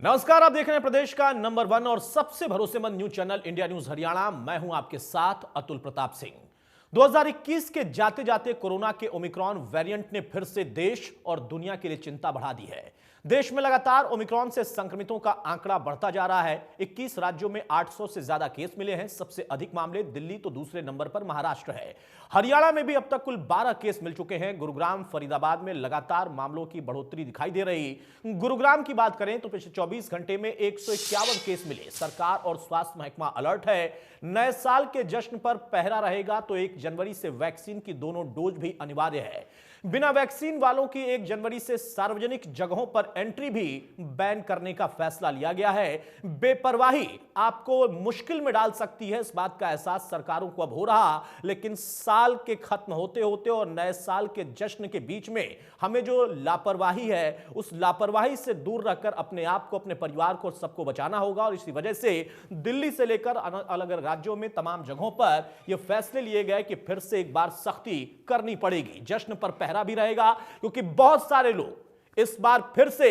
नमस्कार, आप देख रहे हैं प्रदेश का नंबर 1 और सबसे भरोसेमंद news channel India news Haryana. मैं हूं आपके साथ अतुल प्रताप सिंह। 2021 के जाते जाते कोरोना के ओमिक्रॉन वेरिएंट ने फिर से देश और दुनिया के लिए चिंता बढ़ा दी है। देश में लगातार ओमिक्रॉन से संक्रमितों का आंकड़ा बढ़ता जा रहा है। 21 राज्यों में 800 से ज्यादा केस मिले हैं। सबसे अधिक मामले दिल्ली तो दूसरे नंबर पर महाराष्ट्र है। हरियाणा में भी अब तक कुल 12 केस मिल चुके हैं। गुरुग्राम, फरीदाबाद में लगातार मामलों की बढ़ोतरी दिखाई दे रही। गुरुग्राम की बात करें तो पिछले 24 घंटे में 151 केस मिले। सरकार और स्वास्थ्य महकमा अलर्ट है। नए साल के जश्न पर पहरा रहेगा तो 1 जनवरी से वैक्सीन की दोनों डोज भी अनिवार्य है। बिना वैक्सीन वालों की 1 जनवरी से सार्वजनिक जगहों पर एंट्री भी बैन करने का फैसला लिया गया है। बेपरवाही आपको मुश्किल में डाल सकती है, इस बात का एहसास सरकारों को अब हो रहा। लेकिन साल के खत्म होते होते और नए साल के जश्न के बीच में हमें जो लापरवाही है, उस लापरवाही से दूर रहकर अपने आप को, अपने परिवार को, सबको बचाना होगा। और इसी वजह से दिल्ली से लेकर अलग अलग राज्यों में तमाम जगहों पर यह फैसले लिए गए कि फिर से एक बार सख्ती करनी पड़ेगी। जश्न पर पहरा भी रहेगा क्योंकि बहुत सारे लोग इस बार फिर से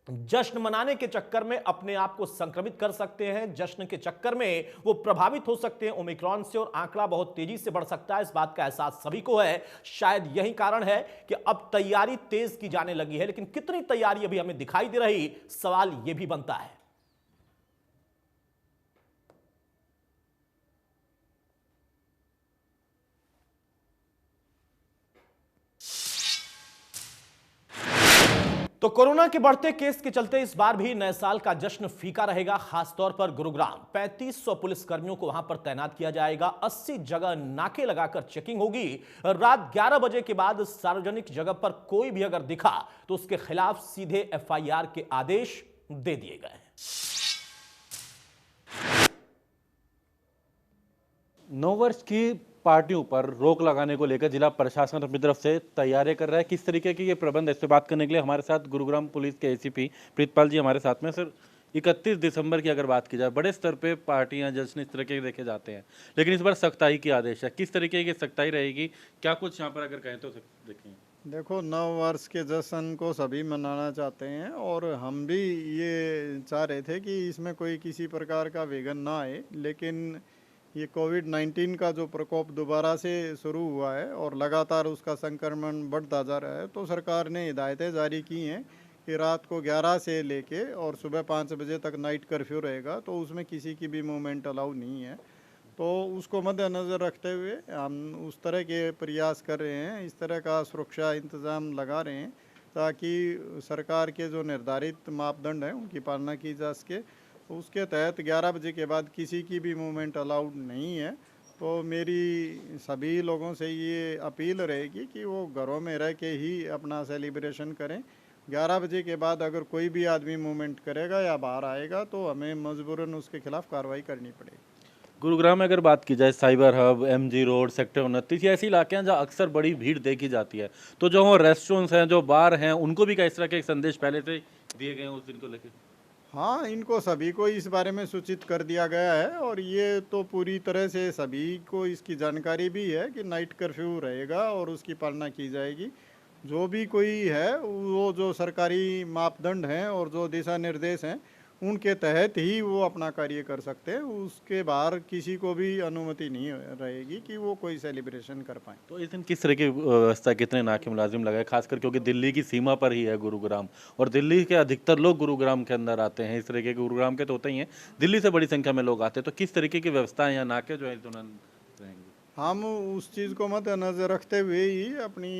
जश्न मनाने के चक्कर में अपने आप को संक्रमित कर सकते हैं। जश्न के चक्कर में वो प्रभावित हो सकते हैं ओमिक्रॉन से और आंकड़ा बहुत तेजी से बढ़ सकता है। इस बात का एहसास सभी को है। शायद यही कारण है कि अब तैयारी तेज की जाने लगी है, लेकिन कितनी तैयारी अभी हमें दिखाई दे रही, सवाल यह भी बनता है। तो कोरोना के बढ़ते केस के चलते इस बार भी नए साल का जश्न फीका रहेगा। खासतौर पर गुरुग्राम 3500 पुलिसकर्मियों को वहां पर तैनात किया जाएगा। 80 जगह नाके लगाकर चेकिंग होगी। रात 11 बजे के बाद सार्वजनिक जगह पर कोई भी अगर दिखा तो उसके खिलाफ सीधे FIR के आदेश दे दिए गए हैं। 9 वर्ष की पार्टियों पर रोक लगाने को लेकर जिला प्रशासन अपनी तरफ से तैयारी कर रहा है। किस तरीके के ये प्रबंध, इस पे बात करने के लिए हमारे साथ गुरुग्राम पुलिस के ACP प्रीतपाल जी हमारे साथ में। सर, 31 दिसंबर की अगर बात की जाए, बड़े स्तर पे पार्टियां, जश्न इस तरह के देखे जाते हैं, लेकिन इस बार सख्ताई की आदेश है। किस तरीके की सख्ताई रहेगी, क्या कुछ यहाँ पर अगर कहें तो देखें। देखो, 9 वर्ष के जश्न को सभी मनाना चाहते हैं और हम भी ये चाह रहे थे कि इसमें कोई किसी प्रकार का विघ्न ना आए। लेकिन ये कोविड-19 का जो प्रकोप दोबारा से शुरू हुआ है और लगातार उसका संक्रमण बढ़ता जा रहा है, तो सरकार ने हिदायतें जारी की हैं कि रात को 11 से लेके और सुबह 5 बजे तक नाइट कर्फ्यू रहेगा, तो उसमें किसी की भी मूवमेंट अलाउ नहीं है। तो उसको मद्देनज़र रखते हुए हम उस तरह के प्रयास कर रहे हैं, इस तरह का सुरक्षा इंतज़ाम लगा रहे हैं ताकि सरकार के जो निर्धारित मापदंड हैं उनकी पालना की जा सके। उसके तहत 11 बजे के बाद किसी की भी मूवमेंट अलाउड नहीं है। तो मेरी सभी लोगों से ये अपील रहेगी कि वो घरों में रह के ही अपना सेलिब्रेशन करें। 11 बजे के बाद अगर कोई भी आदमी मूवमेंट करेगा या बाहर आएगा तो हमें मजबूरन उसके खिलाफ कार्रवाई करनी पड़ेगी। गुरुग्राम में अगर बात की जाए, cyber hub, MG road, sector 29, ये ऐसे इलाके हैं जहाँ अक्सर बड़ी भीड़ देखी जाती है। तो जो रेस्टोरेंट्स हैं, जो बार हैं, उनको भी क्या इस तरह के संदेश पहले से दिए गए हैं उस दिन को लेकर? हाँ, इनको सभी को इस बारे में सूचित कर दिया गया है और ये तो पूरी तरह से सभी को इसकी जानकारी भी है कि नाइट कर्फ्यू रहेगा और उसकी पालना की जाएगी। जो भी कोई है वो जो सरकारी मापदंड हैं और जो दिशा निर्देश हैं उनके तहत ही वो अपना कार्य कर सकते हैं। उसके बाहर किसी को भी अनुमति नहीं रहेगी कि वो कोई सेलिब्रेशन कर पाए। तो इस दिन किस तरह की व्यवस्था, कितने नाके मुलाजिम लगाए, खासकर क्योंकि दिल्ली की सीमा पर ही है गुरुग्राम, और दिल्ली के अधिकतर लोग गुरुग्राम के अंदर आते हैं। इस तरीके के गुरुग्राम के तो होते ही हैं, दिल्ली से बड़ी संख्या में लोग आते हैं। तो किस तरीके की व्यवस्थाएं या नाके जो है इस दौरान रहेंगे? हम उस चीज़ को मद्देनज़र रखते हुए ही अपनी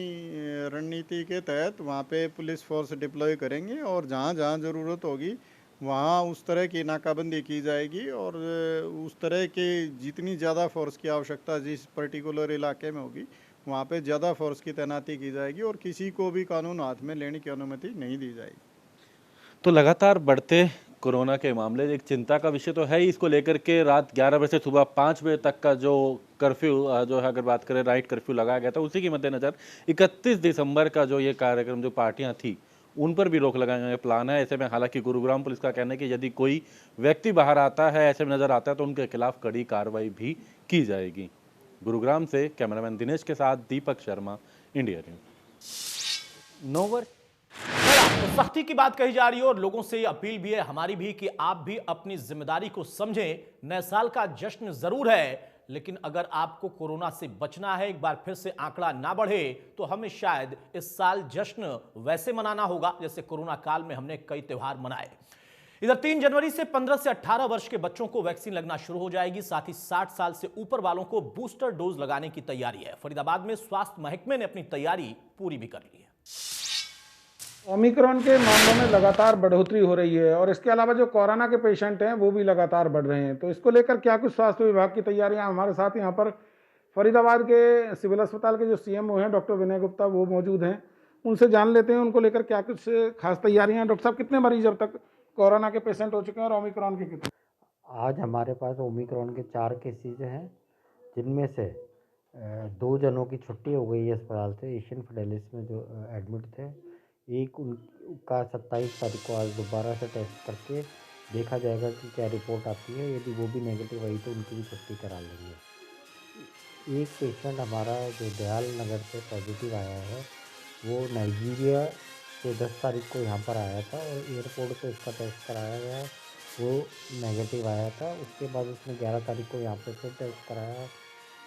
रणनीति के तहत वहाँ पे पुलिस फोर्स डिप्लॉय करेंगे और जहाँ जहाँ ज़रूरत होगी वहाँ उस तरह की नाकाबंदी की जाएगी और उस तरह के जितनी ज़्यादा फोर्स की आवश्यकता जिस पर्टिकुलर इलाके में होगी वहाँ पे ज़्यादा फोर्स की तैनाती की जाएगी और किसी को भी कानून हाथ में लेने की अनुमति नहीं दी जाएगी। तो लगातार बढ़ते कोरोना के मामले एक चिंता का विषय तो है ही। इसको लेकर के रात 11 बजे से सुबह 5 बजे तक का जो कर्फ्यू जो है, अगर बात करें, नाइट कर्फ्यू लगाया गया था, उसी के मद्देनज़र 31 दिसंबर का जो ये कार्यक्रम, जो पार्टियां थी, उन पर भी रोक लगाने का प्लान है। ऐसे में हालांकि गुरुग्राम पुलिस का कहना है कि यदि कोई व्यक्ति बाहर आता है, ऐसे में नजर आता है, तो उनके खिलाफ कड़ी कार्रवाई भी की जाएगी। गुरुग्राम से कैमरामैन दिनेश के साथ दीपक शर्मा, इंडिया न्यूज। 9 वर्ष तो सख्ती की बात कही जा रही है और लोगों से ये अपील भी है, हमारी भी, कि आप भी अपनी जिम्मेदारी को समझें। नए साल का जश्न जरूर है, लेकिन अगर आपको कोरोना से बचना है, एक बार फिर से आंकड़ा ना बढ़े, तो हमें शायद इस साल जश्न वैसे मनाना होगा जैसे कोरोना काल में हमने कई त्योहार मनाए। इधर 3 जनवरी से 15 से 18 वर्ष के बच्चों को वैक्सीन लगना शुरू हो जाएगी। साथ ही 60 साल से ऊपर वालों को बूस्टर डोज लगाने की तैयारी है। फरीदाबाद में स्वास्थ्य महकमे ने अपनी तैयारी पूरी भी कर ली है। ओमिक्रॉन के मामलों में लगातार बढ़ोतरी हो रही है और इसके अलावा जो कोरोना के पेशेंट हैं वो भी लगातार बढ़ रहे हैं। तो इसको लेकर क्या कुछ स्वास्थ्य विभाग की तैयारियां, हमारे साथ यहाँ पर फरीदाबाद के सिविल अस्पताल के जो सीएमओ हैं डॉक्टर विनय गुप्ता, वो मौजूद हैं। उनसे जान लेते हैं उनको लेकर क्या कुछ खास तैयारियां। डॉक्टर साहब, कितने मरीज अब तक कोरोना के पेशेंट हो चुके हैं और ओमिक्रॉन के कितने? आज हमारे पास ओमिक्रॉन के 4 केसेज हैं, जिनमें से 2 जनों की छुट्टी हो गई है अस्पताल से, एशियन फिडेलिस में जो एडमिट थे। एक उनका 27 तारीख को आज दोबारा से टेस्ट करके देखा जाएगा कि क्या रिपोर्ट आती है। यदि वो भी नेगेटिव आई तो उनकी भी छुट्टी करा लेंगे। एक पेशेंट हमारा जो दयाल नगर से पॉजिटिव आया है, वो नाइजीरिया से 10 तारीख को यहाँ पर आया था और एयरपोर्ट पे उसका टेस्ट कराया गया, वो नेगेटिव आया था। उसके बाद उसने 11 तारीख को यहाँ पर फिर टेस्ट कराया,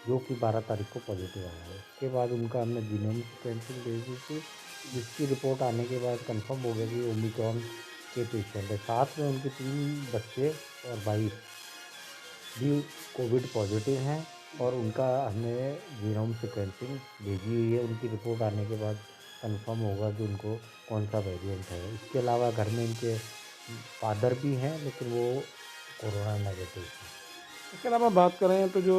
जो कि 12 तारीख को पॉजिटिव आया है। उसके बाद उनका हमने जीनोम सीक्वेंसिंग भेज दी थी, जिसकी रिपोर्ट आने के बाद कंफर्म हो गया कि ओमिक्रॉन के पेशेंट है। साथ में उनके 3 बच्चे और वाइफ भी कोविड पॉजिटिव हैं और उनका हमने जीनोम सीक्वेंसिंग भेजी हुई है। उनकी रिपोर्ट आने के बाद कंफर्म होगा कि उनको कौन सा वेरिएंट है। इसके अलावा घर में इनके फादर भी हैं, लेकिन वो कोरोना नेगेटिव है। इसके अलावा बात करें तो जो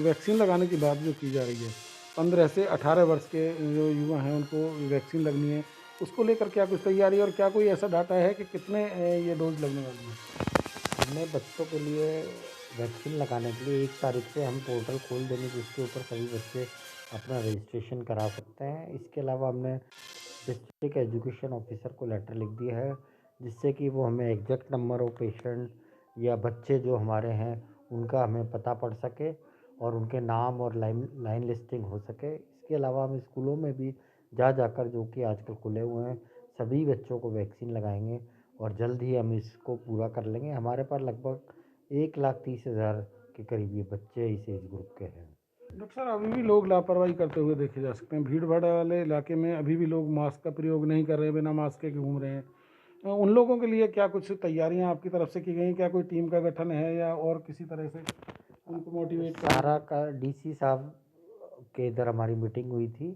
वैक्सीन लगाने की बात जो की जा रही है, 15 से 18 वर्ष के जो युवा हैं उनको वैक्सीन लगनी है, उसको लेकर क्या कुछ तैयारी और क्या कोई ऐसा डाटा है कि कितने ये डोज लगने वाली है? हमने बच्चों के लिए वैक्सीन लगाने के लिए 1 तारीख से हम पोर्टल खोल देंगे, जिसके ऊपर सभी बच्चे अपना रजिस्ट्रेशन करा सकते हैं। इसके अलावा हमने डिस्ट्रिक्ट एजुकेशन ऑफिसर को लेटर लिख दिया है, जिससे कि वो हमें एग्जैक्ट नंबर ऑफ पेशेंट या बच्चे जो हमारे हैं उनका हमें पता पड़ सके और उनके नाम और लाइन लिस्टिंग हो सके। इसके अलावा हम स्कूलों में भी जाकर, जो कि आजकल खुले हुए हैं, सभी बच्चों को वैक्सीन लगाएंगे और जल्द ही हम इसको पूरा कर लेंगे। हमारे पास लगभग 1,30,000 के करीब ये बच्चे इस एज ग्रुप के हैं। डॉक्टर साहब, अभी भी लोग लापरवाही करते हुए देखे जा सकते हैं। भीड़ भाड़ वाले इलाके में अभी भी लोग मास्क का प्रयोग नहीं कर रहे, बिना मास्क के घूम रहे हैं। उन लोगों के लिए क्या कुछ तैयारियां आपकी तरफ से की गई? क्या कोई टीम का गठन है या और किसी तरह से उनको मोटिवेट सारा का डीसी साहब के इधर हमारी मीटिंग हुई थी,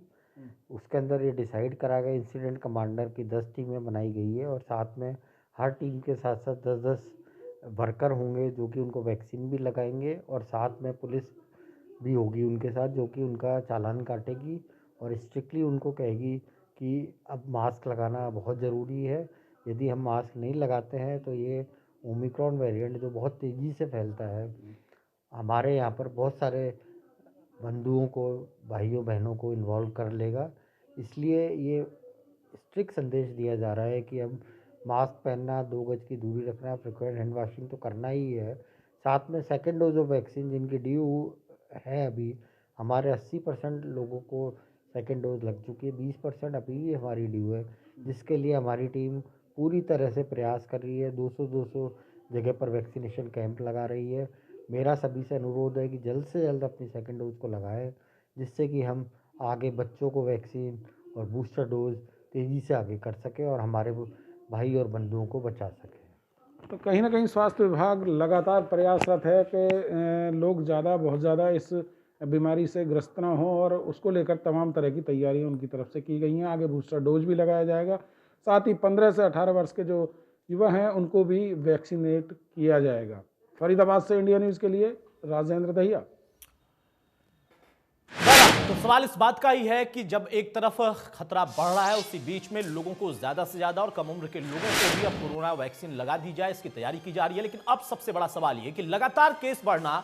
उसके अंदर ये डिसाइड करा गया इंसिडेंट कमांडर की 10 टीमें बनाई गई है और साथ में हर टीम के साथ साथ 10-10 वर्कर होंगे, जो कि उनको वैक्सीन भी लगाएंगे और साथ में पुलिस भी होगी उनके साथ, जो कि उनका चालान काटेगी और स्ट्रिक्टली उनको कहेगी कि अब मास्क लगाना बहुत ज़रूरी है। यदि हम मास्क नहीं लगाते हैं तो ये ओमिक्रॉन वेरिएंट जो बहुत तेज़ी से फैलता है, हमारे यहाँ पर बहुत सारे बंधुओं को, भाइयों बहनों को इन्वॉल्व कर लेगा। इसलिए ये स्ट्रिक्ट संदेश दिया जा रहा है कि हम मास्क पहनना, 2 गज की दूरी रखना, फ्रिक्वेंट हैंड वॉशिंग तो करना ही है। साथ में सेकेंड डोज ऑफ वैक्सीन जिनकी ड्यू है, अभी हमारे 80% लोगों को सेकेंड डोज लग चुकी है, 20% अभी भी हमारी ड्यू है, जिसके लिए हमारी टीम पूरी तरह से प्रयास कर रही है। 200 जगह पर वैक्सीनेशन कैंप लगा रही है। मेरा सभी से अनुरोध है कि जल्द से जल्द अपनी सेकेंड डोज को लगाएं, जिससे कि हम आगे बच्चों को वैक्सीन और बूस्टर डोज तेज़ी से आगे कर सकें और हमारे भाई और बंधुओं को बचा सकें। तो कहीं ना कहीं स्वास्थ्य विभाग लगातार प्रयासरत है कि लोग बहुत ज़्यादा इस बीमारी से ग्रस्त ना हो और उसको लेकर तमाम तरह की तैयारियां उनकी तरफ से की गई हैं। आगे बूस्टर डोज भी लगाया जाएगा, साथ ही 15 से 18 वर्ष के जो युवा हैं उनको भी वैक्सीनेट किया जाएगा। फरीदाबाद से इंडिया न्यूज़ के लिए राजेंद्र दहिया। तो सवाल इस बात का ही है कि जब एक तरफ खतरा बढ़ रहा है, उसी बीच में लोगों को ज्यादा से ज्यादा और कम उम्र के लोगों को भी अब कोरोना वैक्सीन लगा दी जाए, इसकी तैयारी की जा रही है। लेकिन अब सबसे बड़ा सवाल यह कि लगातार केस बढ़ना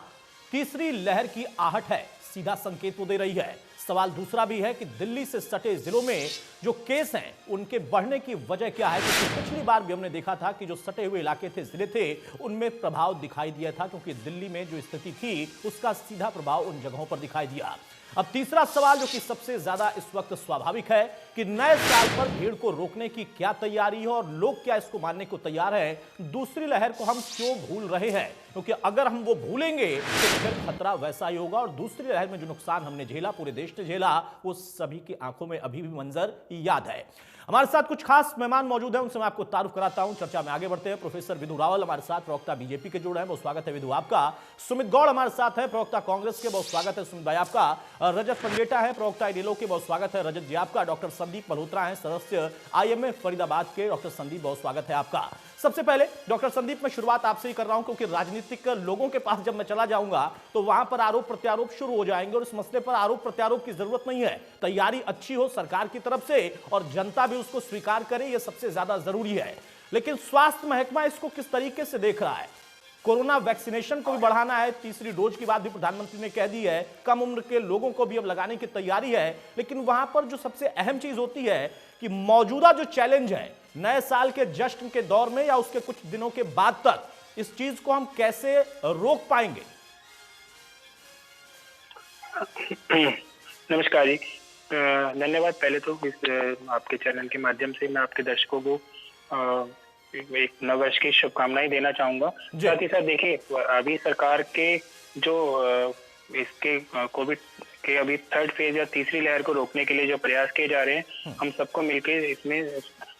तीसरी लहर की आहट है। सीधा संकेत वो दे रही है। सवाल दूसरा भी है कि दिल्ली से सटे जिलों में जो केस हैं उनके बढ़ने की वजह क्या है, क्योंकि पिछली बार भी हमने देखा था कि जो सटे हुए इलाके थे, जिले थे, उनमें प्रभाव दिखाई दिया था, क्योंकि दिल्ली में जो स्थिति थी उसका सीधा प्रभाव उन जगहों पर दिखाई दिया। अब तीसरा सवाल जो कि सबसे ज्यादा इस वक्त स्वाभाविक है कि नए साल पर भीड़ को रोकने की क्या तैयारी है और लोग क्या इसको मानने को तैयार हैं, दूसरी लहर को हम क्यों भूल रहे हैं, क्योंकि अगर हम वो भूलेंगे तो फिर खतरा वैसा ही होगा और दूसरी लहर में जो नुकसान हमने झेला, पूरे देश ने झेला, वो सभी की आंखों में अभी भी मंजर याद है। हमारे साथ कुछ खास मेहमान मौजूद हैं, उनसे मैं आपको तारुफ कराता हूं। चर्चा में आगे बढ़ते हैं। प्रोफेसर विधु रावल हमारे साथ, प्रवक्ता बीजेपी के जुड़े हैं, बहुत स्वागत है विधु आपका। सुमित गौड़ हमारे साथ है, प्रवक्ता कांग्रेस के, बहुत स्वागत है सुमित भाई आपका। रजत पंडेटा है, प्रवक्ता इनेलो के, बहुत स्वागत है रजत जी आपका। डॉक्टर संदीप मल्होत्रा है, सदस्य IMA फरीदाबाद के, डॉक्टर संदीप बहुत स्वागत है आपका। सबसे पहले डॉक्टर संदीप, मैं शुरुआत आपसे ही कर रहा हूं, क्योंकि राजनीतिक लोगों के पास जब मैं चला जाऊंगा तो वहां पर आरोप प्रत्यारोप शुरू हो जाएंगे और इस मसले पर आरोप प्रत्यारोप की जरूरत नहीं है। तैयारी अच्छी हो सरकार की तरफ से और जनता भी उसको स्वीकार करे, यह सबसे ज्यादा जरूरी है। लेकिन स्वास्थ्य महकमा इसको किस तरीके से देख रहा है? कोरोना वैक्सीनेशन को भी बढ़ाना है, तीसरी डोज की बात भी प्रधानमंत्री ने कह दी है, कम उम्र के लोगों को भी अब लगाने की तैयारी है, लेकिन वहां पर जो सबसे अहम चीज होती है कि मौजूदा जो चैलेंज है नए साल के जश्न के दौर में या उसके कुछ दिनों के बाद तक, इस चीज को हम कैसे रोक पाएंगे? नमस्कार जी, धन्यवाद। पहले तो इस आपके चैनल के माध्यम से मैं आपके दर्शकों को एक नववर्ष की शुभकामनाएं देना चाहूंगा। साथ ही साथ देखिए, अभी सरकार के जो इसके कोविड के अभी थर्ड फेज या तीसरी लहर को रोकने के लिए जो प्रयास किए जा रहे हैं, हम सबको मिलकर इसमें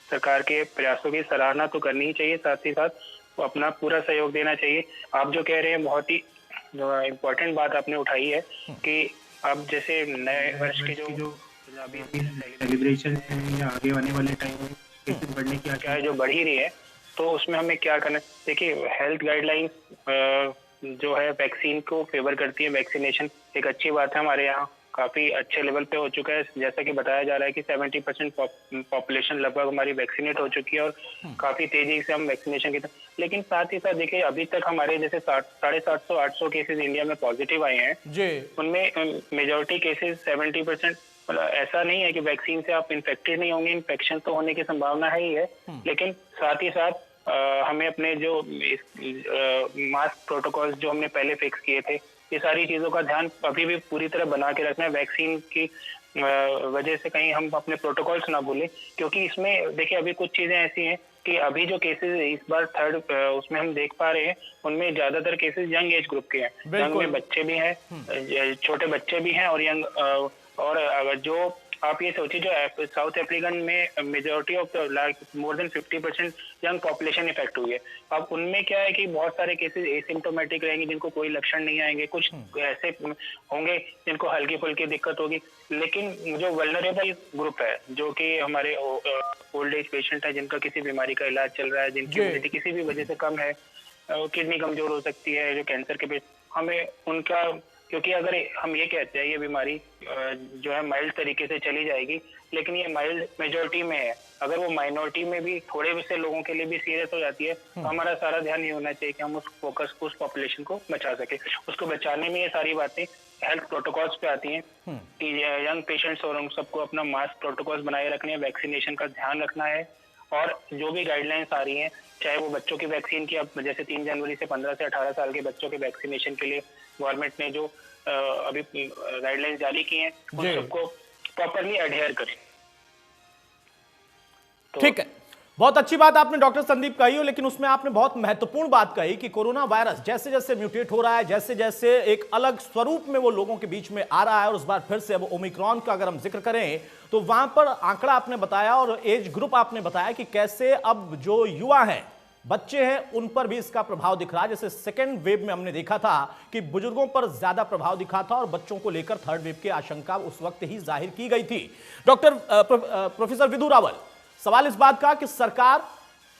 सरकार के प्रयासों की सराहना तो करनी ही चाहिए, साथ ही साथ वो अपना पूरा सहयोग देना चाहिए। आप जो कह रहे हैं बहुत ही इम्पोर्टेंट बात आपने उठाई है कि अब जैसे नए वर्ष के जो अभी सेलिब्रेशन है या आगे आने वाले टाइम में केसेस बढ़ने की क्या है जो बढ़ ही रही है, तो उसमें हमें क्या करना है। देखिए, हेल्थ गाइडलाइंस जो है वैक्सीन को फेवर करती है। वैक्सीनेशन एक अच्छी बात है, हमारे यहाँ काफी अच्छे लेवल पे हो चुका है। जैसा कि बताया जा रहा है कि 70% पॉपुलेशन लगभग हमारी वैक्सीनेट हो चुकी है और काफी तेजी से हम वैक्सीनेशन की तरफ। लेकिन साथ ही साथ देखिए, अभी तक हमारे जैसे 750-800 केसेस इंडिया में पॉजिटिव आए हैं, उनमें मेजोरिटी केसेस 70%, मतलब ऐसा नहीं है कि वैक्सीन से आप इन्फेक्टेड नहीं होंगे, इन्फेक्शन तो होने की संभावना है ही है, लेकिन साथ ही साथ हमें अपने जो मास्क प्रोटोकॉल्स जो हमने पहले फिक्स किए थे, ये सारी चीजों का ध्यान अभी भी पूरी तरह बना के रखना है। वैक्सीन की वजह से कहीं हम अपने प्रोटोकॉल्स ना भूलें, क्योंकि इसमें देखिए अभी कुछ चीजें ऐसी हैं कि अभी जो केसेस इस बार थर्ड उसमें हम देख पा रहे हैं, उनमें ज्यादातर केसेस यंग एज ग्रुप के हैं। यंग में बच्चे भी हैं, छोटे बच्चे भी हैं और यंग, और जो आप ये सोचिए जो साउथ अफ्रीकन में majority of more than 50% young population effect हुई है। अब उनमें क्या है कि बहुत सारे केसेस एसिम्टोमेटिक रहेंगे, जिनको कोई लक्षण नहीं आएंगे, कुछ ऐसे होंगे जिनको हल्की फुल्की दिक्कत होगी, लेकिन जो वल्नरेबल ग्रुप है, जो कि हमारे ओल्ड एज पेशेंट है, जिनका किसी बीमारी का इलाज चल रहा है, जिनकी इम्यूनिटी किसी भी वजह से कम है, किडनी कमजोर हो सकती है, जो कैंसर के पेशेंट, हमें उनका, क्योंकि अगर हम ये कहते हैं ये बीमारी जो है माइल्ड तरीके से चली जाएगी, लेकिन ये माइल्ड मेजोरिटी में है, अगर वो माइनॉरिटी में भी थोड़े से लोगों के लिए भी सीरियस हो जाती है, तो हमारा सारा ध्यान ये होना चाहिए कि हम उस पॉपुलेशन को बचा सके। उसको बचाने में ये सारी बातें हेल्थ प्रोटोकॉल्स पे आती हैं कि यंग पेशेंट्स और उन सबको अपना मास्क प्रोटोकॉल्स बनाए रखने हैं, वैक्सीनेशन का ध्यान रखना है, और जो भी गाइडलाइंस आ रही हैं, चाहे वो बच्चों की वैक्सीन की, अब जैसे 3 जनवरी से 15 से 18 साल के बच्चों के वैक्सीनेशन के लिए गवर्नमेंट ने जो अभी गाइडलाइंस जारी की हैं, उन सबको प्रॉपर्ली एडहेयर करें। ठीक है, बहुत अच्छी बात आपने डॉक्टर संदीप कही हो, लेकिन उसमें आपने बहुत महत्वपूर्ण बात कही कि कोरोना वायरस जैसे जैसे म्यूटेट हो रहा है, जैसे जैसे एक अलग स्वरूप में वो लोगों के बीच में आ रहा है, और उस बार फिर से अब ओमिक्रॉन का अगर हम जिक्र करें तो वहां पर आंकड़ा आपने बताया और एज ग्रुप आपने बताया कि कैसे अब जो युवा हैं, बच्चे हैं, उन पर भी इसका प्रभाव दिख रहा है। जैसे सेकेंड वेव में हमने देखा था कि बुजुर्गों पर ज्यादा प्रभाव दिखा था और बच्चों को लेकर थर्ड वेव की आशंका उस वक्त ही जाहिर की गई थी। डॉक्टर प्रोफेसर विधु रावल, सवाल इस बात का कि सरकार,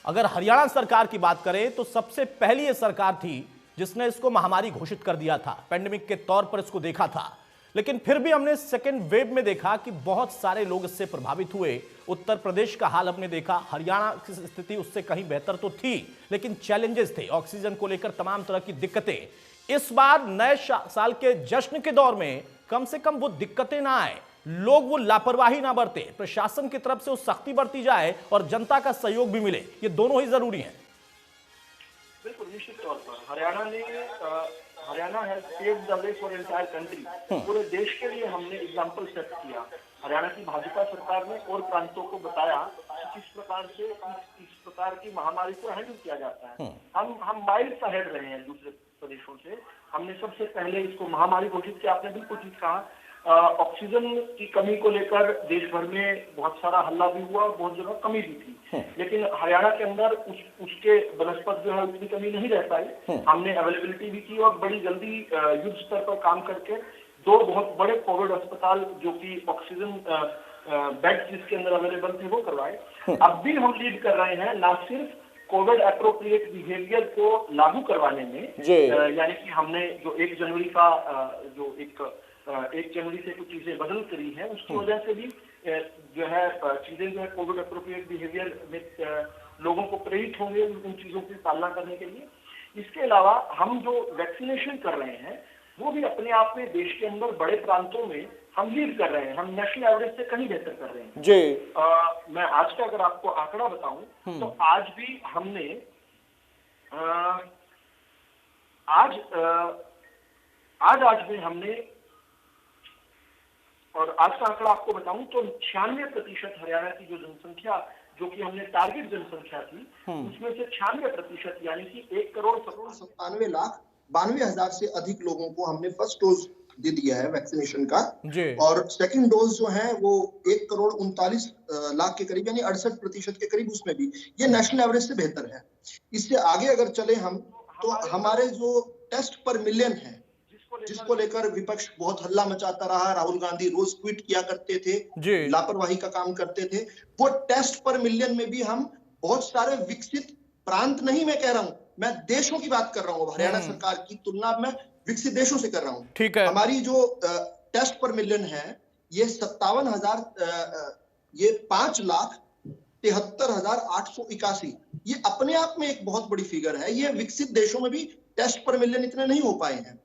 अगर हरियाणा सरकार की बात करें तो सबसे पहली ये सरकार थी जिसने इसको महामारी घोषित कर दिया था, पैंडेमिक के तौर पर इसको देखा था, लेकिन फिर भी हमने सेकेंड वेव में देखा कि बहुत सारे लोग इससे प्रभावित हुए। उत्तर प्रदेश का हाल हमने देखा, हरियाणा की स्थिति उससे कहीं बेहतर तो थी, लेकिन चैलेंजेस थे, ऑक्सीजन को लेकर तमाम तरह की दिक्कतें। इस बार नए साल के जश्न के दौर में कम से कम वो दिक्कतें ना आए, लोग वो लापरवाही ना बरते, प्रशासन की तरफ से वो सख्ती बरती जाए और जनता का सहयोग भी मिले, ये दोनों ही जरूरी हैं। बिल्कुल निश्चित तौर पर Haryana has paved the way for entire country. पूरे देश के लिए हमने एग्जांपल सेट किया। हरियाणा की भाजपा सरकार ने और प्रांतों को बताया कि किस प्रकार से इस प्रकार की महामारी को हैंडल किया जाता है। हम माइल्स अहेड रहे हैं दूसरे प्रदेशों से। हमने सबसे पहले इसको महामारी घोषित किया। आपने बिल्कुल ठीक कहा। ऑक्सीजन की कमी को लेकर देश भर में बहुत सारा हल्ला भी हुआ, बहुत जगह कमी भी थी, लेकिन हरियाणा के अंदर उसके बनस्पत जो है उतनी कमी नहीं रह पाई। हमने अवेलेबिलिटी भी की और बड़ी जल्दी युद्ध स्तर पर काम करके 2 बहुत बड़े कोविड अस्पताल जो कि ऑक्सीजन बेड जिसके अंदर अवेलेबल थे वो करवाए। अब भी हम लीड कर रहे हैं, ना सिर्फ कोविड अप्रोप्रिएट बिहेवियर को लागू करवाने में, यानी कि हमने जो 1 जनवरी का जो 1 जनवरी से कुछ चीजें बदल करी हैं, उसकी वजह से भी जो है चीजें जो है कोविड अप्रोप्रिएट बिहेवियर में लोगों को प्रेरित होंगे उन चीजों की पालना करने के लिए। इसके अलावा हम जो वैक्सीनेशन कर रहे हैं वो भी अपने आप में देश के अंदर बड़े प्रांतों में हम लीड कर रहे हैं। हम नेशनल एवरेज से कहीं बेहतर कर रहे हैं जी। मैं आज का अगर आपको आंकड़ा बताऊं तो आज भी हमने आज में हमने, और आज का आंकड़ा आपको बताऊं तो 96% हरियाणा की जो जनसंख्या, जो कि हमने टारगेट जनसंख्या थी, उसमें से 96% यानी कि 1,97,92,000 से अधिक लोगों को हमने फर्स्ट डोज दे दिया है वैक्सीनेशन का। और सेकंड डोज जो है वो 1,39,00,000 के करीब, यानी 68% के करीब, उसमें भी ये नेशनल एवरेज से बेहतर है। इससे आगे अगर चले हम तो हमारे जो टेस्ट पर मिलियन है, जिसको लेकर विपक्ष बहुत हल्ला मचाता रहा, राहुल गांधी रोज ट्वीट किया करते थे, लापरवाही का काम करते थे, वो टेस्ट पर मिलियन में भी हम बहुत सारे विकसित प्रांत, नहीं मैं कह रहा हूं, मैं देशों की बात कर रहा हूं, हरियाणा सरकार की तुलना में विकसित देशों से कर रहा हूं। ठीक है। हमारी जो टेस्ट पर मिलियन है ये 57,000, ये 5,73,881, ये अपने आप में एक बहुत बड़ी फिगर है। ये विकसित देशों में भी टेस्ट पर मिलियन इतने नहीं हो पाए हैं।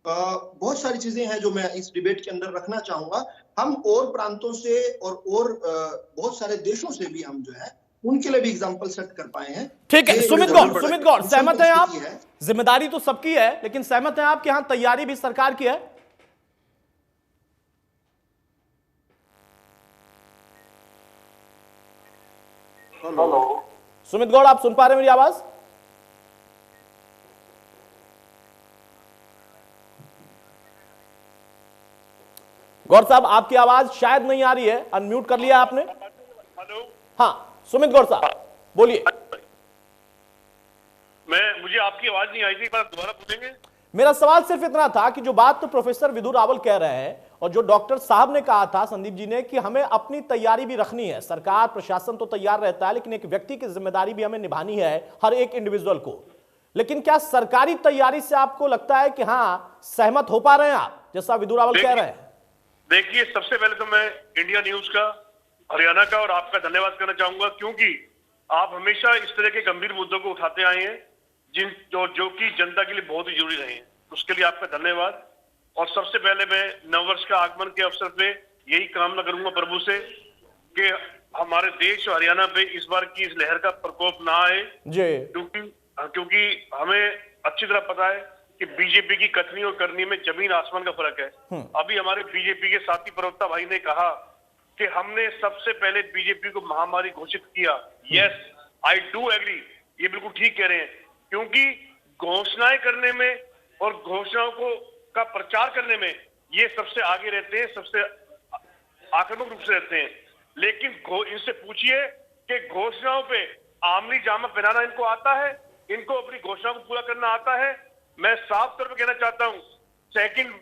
बहुत सारी चीजें हैं जो मैं इस डिबेट के अंदर रखना चाहूंगा। हम और प्रांतों से और बहुत सारे देशों से भी हम जो है उनके लिए भी एग्जांपल सेट कर पाए हैं। ठीक है। सुमित गौड़, सहमत हैं आप? जिम्मेदारी तो सबकी है, लेकिन सहमत हैं आप कि यहां तैयारी भी सरकार की है? हेलो सुमित गौड़, आप सुन पा रहे हैं मेरी आवाज? गौड़ साहब, आपकी आवाज शायद नहीं आ रही है, अनम्यूट कर लिया आपने? हेलो। हाँ सुमित गौड़ साहब बोलिए। मुझे आपकी आवाज नहीं आई थी, एक बार दोबारा पूछेंगे? मेरा सवाल सिर्फ इतना था कि जो बात तो प्रोफेसर विदु रावल कह रहे हैं और जो डॉक्टर साहब ने कहा था, संदीप जी ने, कि हमें अपनी तैयारी भी रखनी है। सरकार प्रशासन तो तैयार रहता है, लेकिन एक व्यक्ति की जिम्मेदारी भी हमें निभानी है, हर एक इंडिविजुअल को। लेकिन क्या सरकारी तैयारी से आपको लगता है कि हाँ सहमत हो पा रहे हैं आप, जैसा विदु रावल कह रहे हैं? देखिए, सबसे पहले तो मैं इंडिया न्यूज का, हरियाणा का और आपका धन्यवाद करना चाहूंगा, क्योंकि आप हमेशा इस तरह के गंभीर मुद्दों को उठाते आए हैं जो कि जनता के लिए बहुत ही जरूरी रहे हैं। उसके लिए आपका धन्यवाद। और सबसे पहले मैं नववर्ष का आगमन के अवसर पे यही कामना करूंगा प्रभु से कि हमारे देश और हरियाणा पे इस बार की इस लहर का प्रकोप ना आए, क्योंकि हमें अच्छी तरह पता है कि बीजेपी की कथनी और करनी में जमीन आसमान का फर्क है। अभी हमारे बीजेपी के साथी प्रवक्ता भाई ने कहा कि हमने सबसे पहले बीजेपी को महामारी घोषित किया। यस, आई डू एग्री, ये बिल्कुल ठीक कह रहे हैं, क्योंकि घोषणाएं करने में और घोषणाओं को का प्रचार करने में ये सबसे आगे रहते हैं, सबसे आक्रामक रूप से रहते हैं। लेकिन इनसे पूछिए कि घोषणाओं पे आमली जामा पहनाना इनको आता है? इनको अपनी घोषणा को पूरा करना आता है? मैं साफ तौर पर कहना चाहता हूं, सेकंड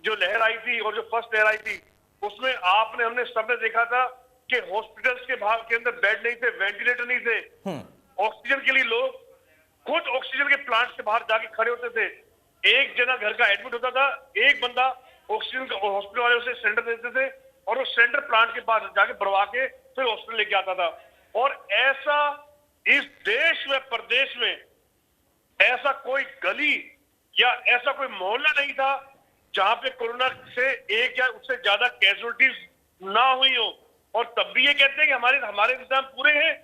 जो लहर आई थी और जो फर्स्ट लहर आई थी, उसमें हमने सबने देखा था कि हॉस्पिटल्स के भाग के अंदर बेड नहीं थे, वेंटिलेटर नहीं थे। ऑक्सीजन के लिए लोग खुद ऑक्सीजन के प्लांट से बाहर जाके खड़े होते थे। एक जना घर का एडमिट होता था, एक बंदा ऑक्सीजन का हॉस्पिटल वाले उसे सिलेंडर देते थे और वो सिलेंडर प्लांट के पास जाके भरवा के फिर हॉस्पिटल लेके आता था। और ऐसा इस देश में, प्रदेश में ऐसा कोई गली या ऐसा कोई मोहल्ला नहीं था जहां पे कोरोना से एक या उससे ज्यादा कैजुअलिटीज ना हुई हो, और तब भी ये कहते हैं कि हमारे इंतजाम पूरे हैं।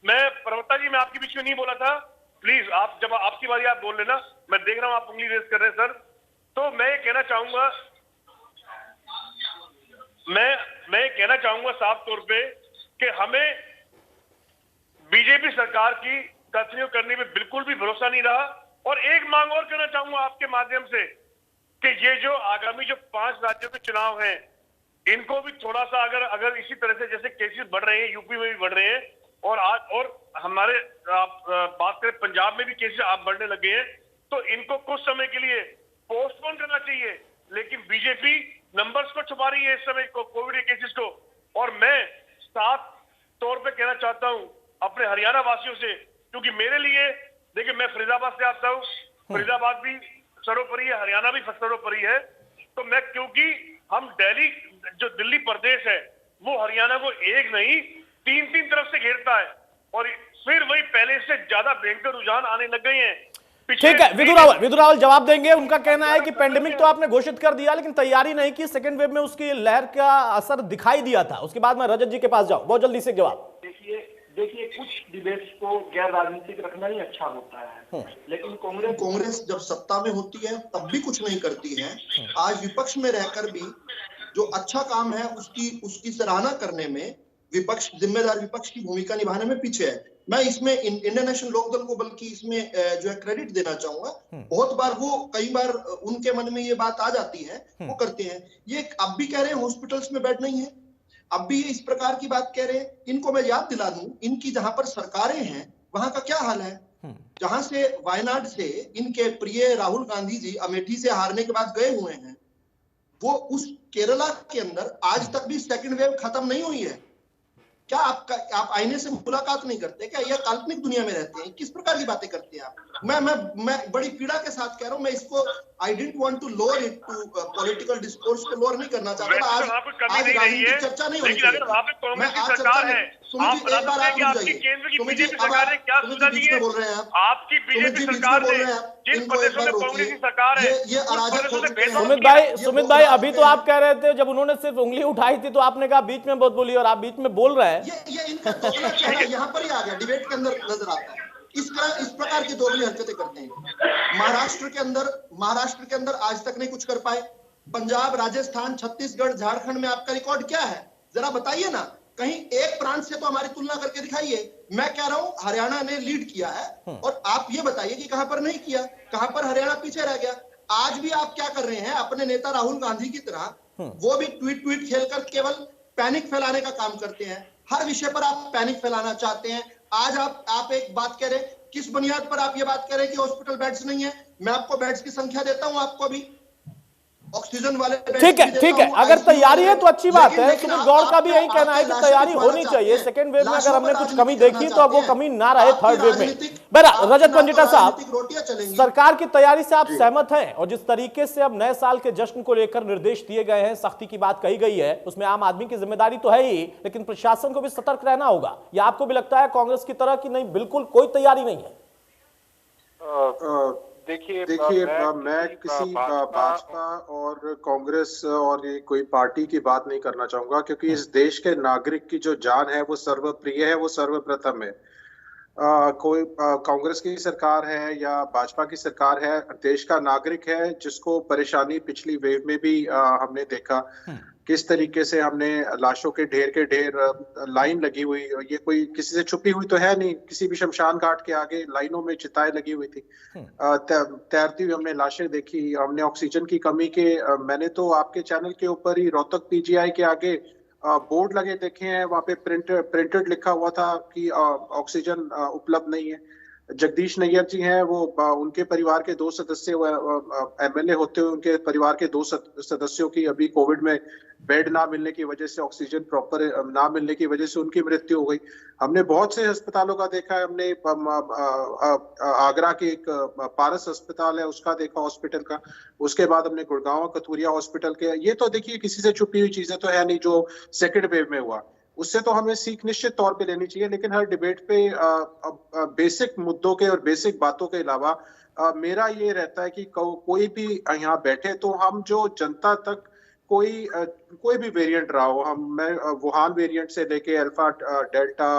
मैं प्रवक्ता जी, मैं आपके बीच में नहीं बोला था, प्लीज आप जब आपकी बारी आप बोल लेना। मैं देख रहा हूं आप उंगली रेस कर रहे हैं सर। तो मैं कहना चाहूंगा साफ तौर पे कि हमें बीजेपी सरकार की कथनियों करने में बिल्कुल भी भरोसा नहीं रहा। और एक मांग और करना चाहूंगा आपके माध्यम से कि ये जो आगामी जो 5 राज्यों के चुनाव हैं, इनको भी थोड़ा सा अगर इसी तरह से जैसे केसेस बढ़ रहे हैं, यूपी में भी बढ़ रहे हैं, और हमारे आप बात करें पंजाब में भी केसेस आप बढ़ने लगे हैं, तो इनको कुछ समय के लिए पोस्टपोन करना चाहिए। लेकिन बीजेपी नंबर्स को छुपा रही है इस समय कोविड के केसेस को। और मैं साफ तौर पे कहना चाहता हूं अपने हरियाणा वासियों से, क्योंकि मेरे लिए देखिए मैं फरीदाबाद से आता हूं, फरीदाबाद भी सर्वोपरि है, हरियाणा भी सर्वोपरि है। तो मैं, क्योंकि हम जो दिल्ली प्रदेश है वो हरियाणा को एक नहीं 3 तरफ से घेरता है, और फिर वही पहले से ज्यादा भयंकर रुझान आने लग गए हैं। ठीक है, विधु रावल जवाब देंगे। उनका कहना है कि पेंडेमिक तो आपने घोषित कर दिया, लेकिन तैयारी नहीं की, सेकेंड वेव में उसकी लहर का असर दिखाई दिया था। उसके बाद मैं रजत जी के पास जाऊं, बहुत जल्दी से जवाब। देखिए कुछ डिबेट्स को गैर राजनीतिक रखना ही अच्छा होता है, लेकिन कांग्रेस जब सत्ता में होती है तब भी कुछ नहीं करती है। आज विपक्ष में रहकर भी जो अच्छा काम है उसकी सराहना करने में जिम्मेदार विपक्ष की भूमिका निभाने में पीछे है। मैं इसमें इंडियन नेशनल लोकदल को बल्कि इसमें जो है क्रेडिट देना चाहूंगा। बहुत बार कई बार उनके मन में ये बात आ जाती है, वो करते हैं। ये अब भी कह रहे हैं हॉस्पिटल्स में बेड नहीं है, अब भी ये इस प्रकार की बात कह रहे हैं। इनको मैं याद दिला दूं, इनकी जहां पर सरकारें हैं वहां का क्या हाल है। जहां से वायनाड से इनके प्रिय राहुल गांधी जी अमेठी से हारने के बाद गए हुए हैं, वो उस केरला के अंदर आज तक भी सेकंड वेव खत्म नहीं हुई है। क्या आप आईने से मुलाकात नहीं करते क्या? यह काल्पनिक दुनिया में रहते हैं? किस प्रकार की बातें करते हैं आप? मैं बड़ी पीड़ा के साथ कह रहा हूं, मैं इसको I didn't want to lower it to political discourse को लोअर नहीं करना चाहता। आज राजनीतिक चर्चा नहीं होनी चाहिए। मैं आज चर्चा नहीं। सुमित जी एक बार आप रुक जाइए। सुमित जी बीच में बोल रहे हैं आप। सुमित जी बीच में बोल रहे हैं आप। इनको एक बार रोकिए। ये अराजक हो चुके हैं। सुमित भाई अभी तो आप कह रहे थे, जब उन्होंने सिर्फ उंगली उठाई थी तो आपने कहा बीच में बहुत बोली, और आप बीच में बोल रहे हैं। ये इनका दोगला चेहरा यहाँ पर ही आ गया, डिबेट के अंदर नजर आता है। इस प्रकार की दोगली हरकतें करते हैं। महाराष्ट्र के अंदर आज तक नहीं कुछ कर पाए। पंजाब, राजस्थान, छत्तीसगढ़, झारखंड में आपका रिकॉर्ड क्या है? जरा बताइए ना, कहीं एक प्रांत से तो हमारी तुलना करके दिखाइए। मैं कह रहा हूं हरियाणा ने लीड किया है, और आप ये बताइए कि कहां पर नहीं किया, कहां पर हरियाणा पीछे रह गया। आज भी आप क्या कर रहे हैं? अपने नेता राहुल गांधी की तरह वो भी ट्वीट खेलकर केवल पैनिक फैलाने का काम करते हैं। हर विषय पर आप पैनिक फैलाना चाहते हैं। आज आप एक बात कह रहे हैं, किस बुनियाद पर आप ये बात कह रहे हैं कि हॉस्पिटल बेड्स नहीं है? मैं आपको बेड्स की संख्या देता हूं, आपको अभी ऑक्सीजन वाले ठीक है। अगर तैयारी है तो अच्छी बात है। सुमित गौड़ का भी यही कहना है कि तैयारी होनी चाहिए। सेकेंड वेव में अगर हमने कुछ कमी देखी तो अब वो कमी ना रहे थर्ड वेव में। बहरहाल रजत पंजिटा साहब, सरकार की तैयारी से आप सहमत हैं? और जिस तरीके से अब नए साल के जश्न को लेकर निर्देश दिए गए हैं, सख्ती की बात कही गई है, उसमें आम आदमी की जिम्मेदारी तो है ही, लेकिन प्रशासन को भी सतर्क रहना होगा। या आपको भी लगता है कांग्रेस की तरह कि नहीं, बिल्कुल कोई तैयारी नहीं है? देखिए मैं किसी भाजपा और कांग्रेस और ये कोई पार्टी की बात नहीं करना चाहूंगा, क्योंकि इस देश के नागरिक की जो जान है वो सर्वप्रिय है, वो सर्वप्रथम है। कोई कांग्रेस की सरकार है या भाजपा की सरकार है, देश का नागरिक है जिसको परेशानी पिछली वेव में भी हमने देखा किस तरीके से हमने लाशों के ढेर लाइन लगी हुई। ये कोई किसी से छुपी हुई तो है नहीं, किसी भी शमशान घाट के आगे लाइनों में चिताएं लगी हुई थी, तैरती हुई हमने लाशें देखी। हमने ऑक्सीजन की कमी के मैंने तो आपके चैनल के ऊपर ही रोहतक पीजीआई के आगे बोर्ड लगे देखे हैं, वहां पे प्रिंटेड लिखा हुआ था कि ऑक्सीजन उपलब्ध नहीं है। जगदीश नैयर जी हैं, वो उनके परिवार के 2 सदस्य एमएलए होते हुए उनके परिवार के 2 सदस्यों की अभी कोविड में बेड ना मिलने की वजह से, ऑक्सीजन प्रॉपर ना मिलने की वजह से उनकी मृत्यु हो गई। हमने बहुत से अस्पतालों का देखा है। हमने आगरा के एक पारस अस्पताल है उसका देखा, हॉस्पिटल का। उसके बाद हमने गुड़गांव कथूरिया हॉस्पिटल के। ये तो देखिए किसी से छुपी हुई चीजें तो है नहीं जो सेकेंड वेव में हुआ। उससे तो हमें सीख निश्चित तौर पे लेनी चाहिए, लेकिन हर डिबेट पे बेसिक मुद्दों के और बेसिक बातों के अलावा मेरा ये रहता है कि कोई भी यहाँ बैठे तो हम जो जनता तक कोई भी वेरिएंट रहा हो, मैं वुहान वेरिएंट से लेके अल्फा, डेल्टा,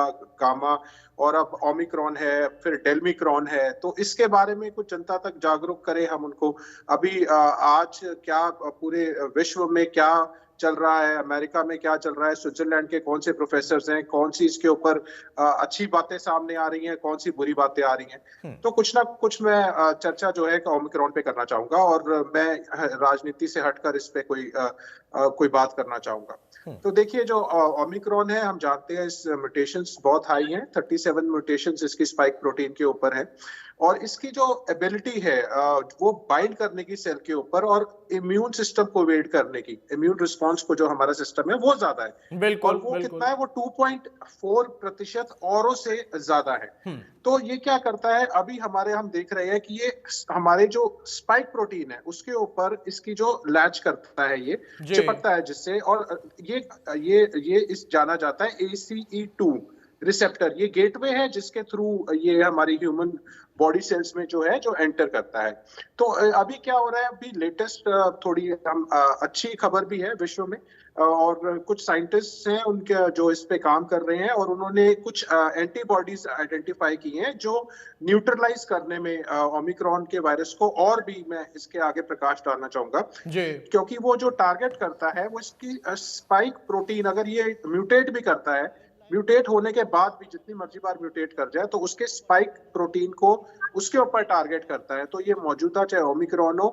गामा और अब ओमिक्रॉन है, फिर डेल्मिक्रॉन है, तो इसके बारे में कुछ जनता तक जागरूक करें हम उनको। अभी आज क्या पूरे विश्व में क्या चल रहा है, अमेरिका में क्या चल रहा है, स्विट्जरलैंड के कौन से प्रोफेसर हैं, कौन सी इसके ऊपर अच्छी बातें सामने आ रही हैं, कौन सी बुरी बातें आ रही हैं। तो कुछ ना कुछ मैं चर्चा जो है ओमिक्रॉन पे करना चाहूंगा, और मैं राजनीति से हटकर इस पे कोई बात करना चाहूंगा। तो देखिए, जो ओमिक्रॉन है, हम जानते हैं इस म्यूटेशंस बहुत हाई हैं, 37 म्यूटेशंस इसकी स्पाइक प्रोटीन के ऊपर है, और इसकी जो एबिलिटी है वो बाइंड करने की सेल के ऊपर और इम्यून सिस्टम को वेट करने की, इम्यून रिस्पांस को जो हमारा सिस्टम है वो ज्यादा है। बिल्कुल, और वो कितना है, वो 2.4% औरों से ज्यादा है। तो ये क्या करता है, अभी हम देख रहे हैं कि ये हमारे जो स्पाइक प्रोटीन है उसके ऊपर इसकी जो लैच करता है, ये चिपकता है जिससे, और ये इस जाना जाता है ACE2 रिसेप्टर। ये गेटवे है जिसके थ्रू ये हमारी ह्यूमन बॉडी सेल्स में जो है जो एंटर करता है। तो अभी क्या हो रहा है, अभी लेटेस्ट थोड़ी अच्छी खबर भी है विश्व में, और कुछ साइंटिस्ट हैं उनके जो इस पे काम कर रहे हैं, और उन्होंने कुछ एंटीबॉडीज आइडेंटिफाई की हैं जो न्यूट्रलाइज करने में ओमिक्रॉन के वायरस को, और भी मैं इसके आगे प्रकाश डालना चाहूंगा क्योंकि वो जो टारगेट करता है वो इसकी स्पाइक प्रोटीन, अगर ये म्यूटेट भी करता है, म्यूटेट होने के बाद भी जितनी मर्जी बार म्यूटेट कर जाए, तो उसके स्पाइक प्रोटीन को उसके ऊपर टारगेट करता है। तो ये मौजूदा चाहे ओमिक्रॉन हो,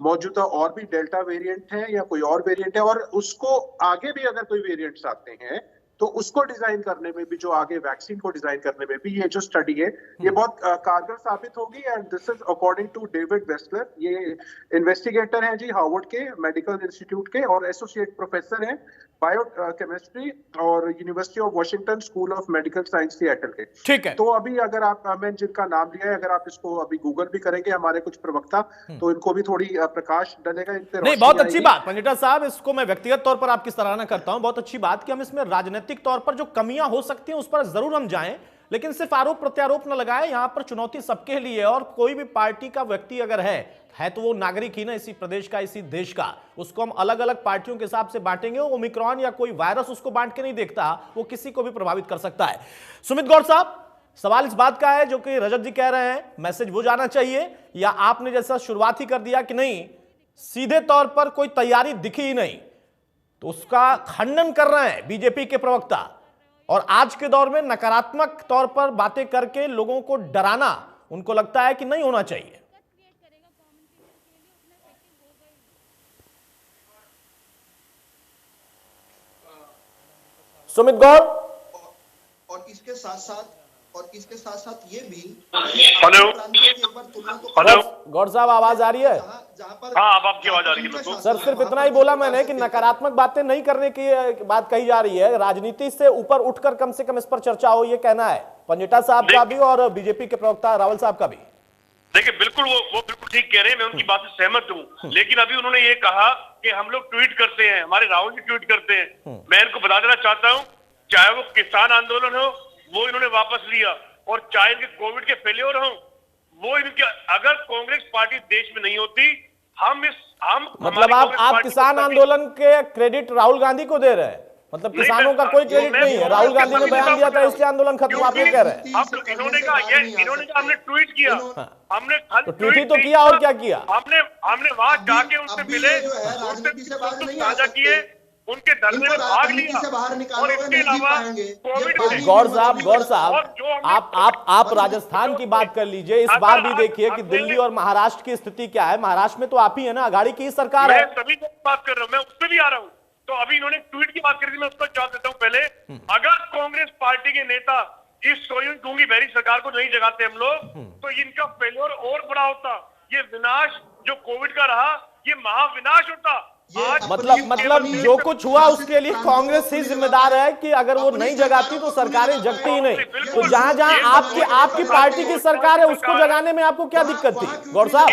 मौजूदा और भी डेल्टा वेरिएंट है या कोई और वेरिएंट है, और उसको आगे भी अगर कोई वेरिएंट्स आते हैं तो उसको डिजाइन करने में भी, जो आगे वैक्सीन को डिजाइन करने में भी ये जो स्टडी है ये बहुत कारगर साबित होगी। And this is according to David Veesler, ये इन्वेस्टिगेटर हैं जी हार्वर्ड के मेडिकल इंस्टीट्यूट के, और एसोसिएट प्रोफेसर हैं बायोकेमिस्ट्री और university of Washington school of medical science Seattle के। ठीक है। तो अभी अगर मैं जिनका नाम लिया है, अगर आप इसको अभी गूगल भी करेंगे हमारे कुछ प्रवक्ता, तो इनको भी थोड़ी प्रकाश डलेगा इन पे। नहीं, बहुत अच्छी बात पंडिता साहब, इसको मैं व्यक्तिगत तौर पर आपकी सराहना करता हूं। बहुत अच्छी बात कि हम इसमें राजनीतिक तौर पर जो कमियां हो सकती हैं उस पर जरूर हम जाएं, लेकिन सिर्फ आरोप प्रत्यारोप न लगाएं। यहां पर चुनौती सबके लिए, और कोई भी पार्टी का व्यक्ति अगर है तो वो नागरिक ही ना इसी प्रदेश का, इसी देश का। उसको हम अलग अलग पार्टियों के हिसाब से बांटेंगे। ओमिक्रॉन या कोई वायरस उसको बांट के नहीं देखता, वो किसी को भी प्रभावित कर सकता है। सुमित गौर साहब, सवाल इस बात का है जो कि रजत जी कह रहे हैं, मैसेज वो जाना चाहिए, या आपने जैसा शुरुआत ही कर दिया कि नहीं, सीधे तौर पर कोई तैयारी दिखी ही नहीं, तो उसका खंडन कर रहे हैं बीजेपी के प्रवक्ता। और आज के दौर में नकारात्मक तौर पर बातें करके लोगों को डराना उनको लगता है कि नहीं होना चाहिए। सुमित गौर, और इसके साथ साथ ये भी, हेलो गौर साहब आवाज आ रही है? हाँ, अब आपकी आवाज आ रही है मेरे को। सर सिर्फ इतना ही बोला मैंने कि नकारात्मक बातें नहीं करने की बात कही जा रही है, राजनीति से ऊपर उठकर कम से कम इस पर चर्चा हो, ये कहना है पंडिता साहब का भी और बीजेपी के प्रवक्ता रावल साहब का भी। देखिए, बिल्कुल वो बिल्कुल ठीक कह रहे हैं, मैं उनकी बात से सहमत हूँ। लेकिन अभी उन्होंने ये कहा कि हम लोग ट्वीट करते हैं, हमारे राहुल जी ट्वीट करते हैं। मैं इनको बता देना चाहता हूँ, चाहे वो किसान आंदोलन हो वो इन्होंने वापस लिया, और चाहे इनके कोविड के फेलियर हो वो इनके, अगर कांग्रेस पार्टी देश में नहीं होती, हम मतलब आप किसान आंदोलन के क्रेडिट राहुल गांधी को दे रहे हैं? मतलब किसानों का कोई क्रेडिट नहीं है? राहुल गांधी ने बयान दिया था इसलिए आंदोलन खत्म, आप ये कह रहे हैं? इन्होंने कहा हमने ट्वीट किया, हमने तो ट्वीट ही तो किया, और क्या किया? हमने वहां जाके उनसे मिले, उनसे साझा किए, उनके धरने में भाग लिया, और इसके अलावा कोविड। गौर साहब, आप राजस्थान की बात कर लीजिए। इस बार भी देखिए कि दिल्ली और महाराष्ट्र की स्थिति क्या है। महाराष्ट्र में तो आप ही है ना, अघाड़ी की सरकार है। मैं सभी बात कर रहा हूँ, मैं उस पर भी आ रहा हूँ। तो अभी इन्होंने ट्वीट की बात करी थी, मैं उस पर जवाब देता हूँ। पहले, अगर कांग्रेस पार्टी के नेता इस सोई गूंगी बहरी सरकार को नहीं जगाते हम लोग, तो इनका फेलियर और बड़ा होता। ये विनाश जो कोविड का रहा, ये महाविनाश होता। मतलब जो कुछ हुआ उसके लिए कांग्रेस ही जिम्मेदार है कि अगर वो नहीं जगाती तो सरकारें जगती ही नहीं। तो जहां जहां आपकी पार्टी की सरकार है उसको जगाने में आपको क्या दिक्कत थी गौर साहब?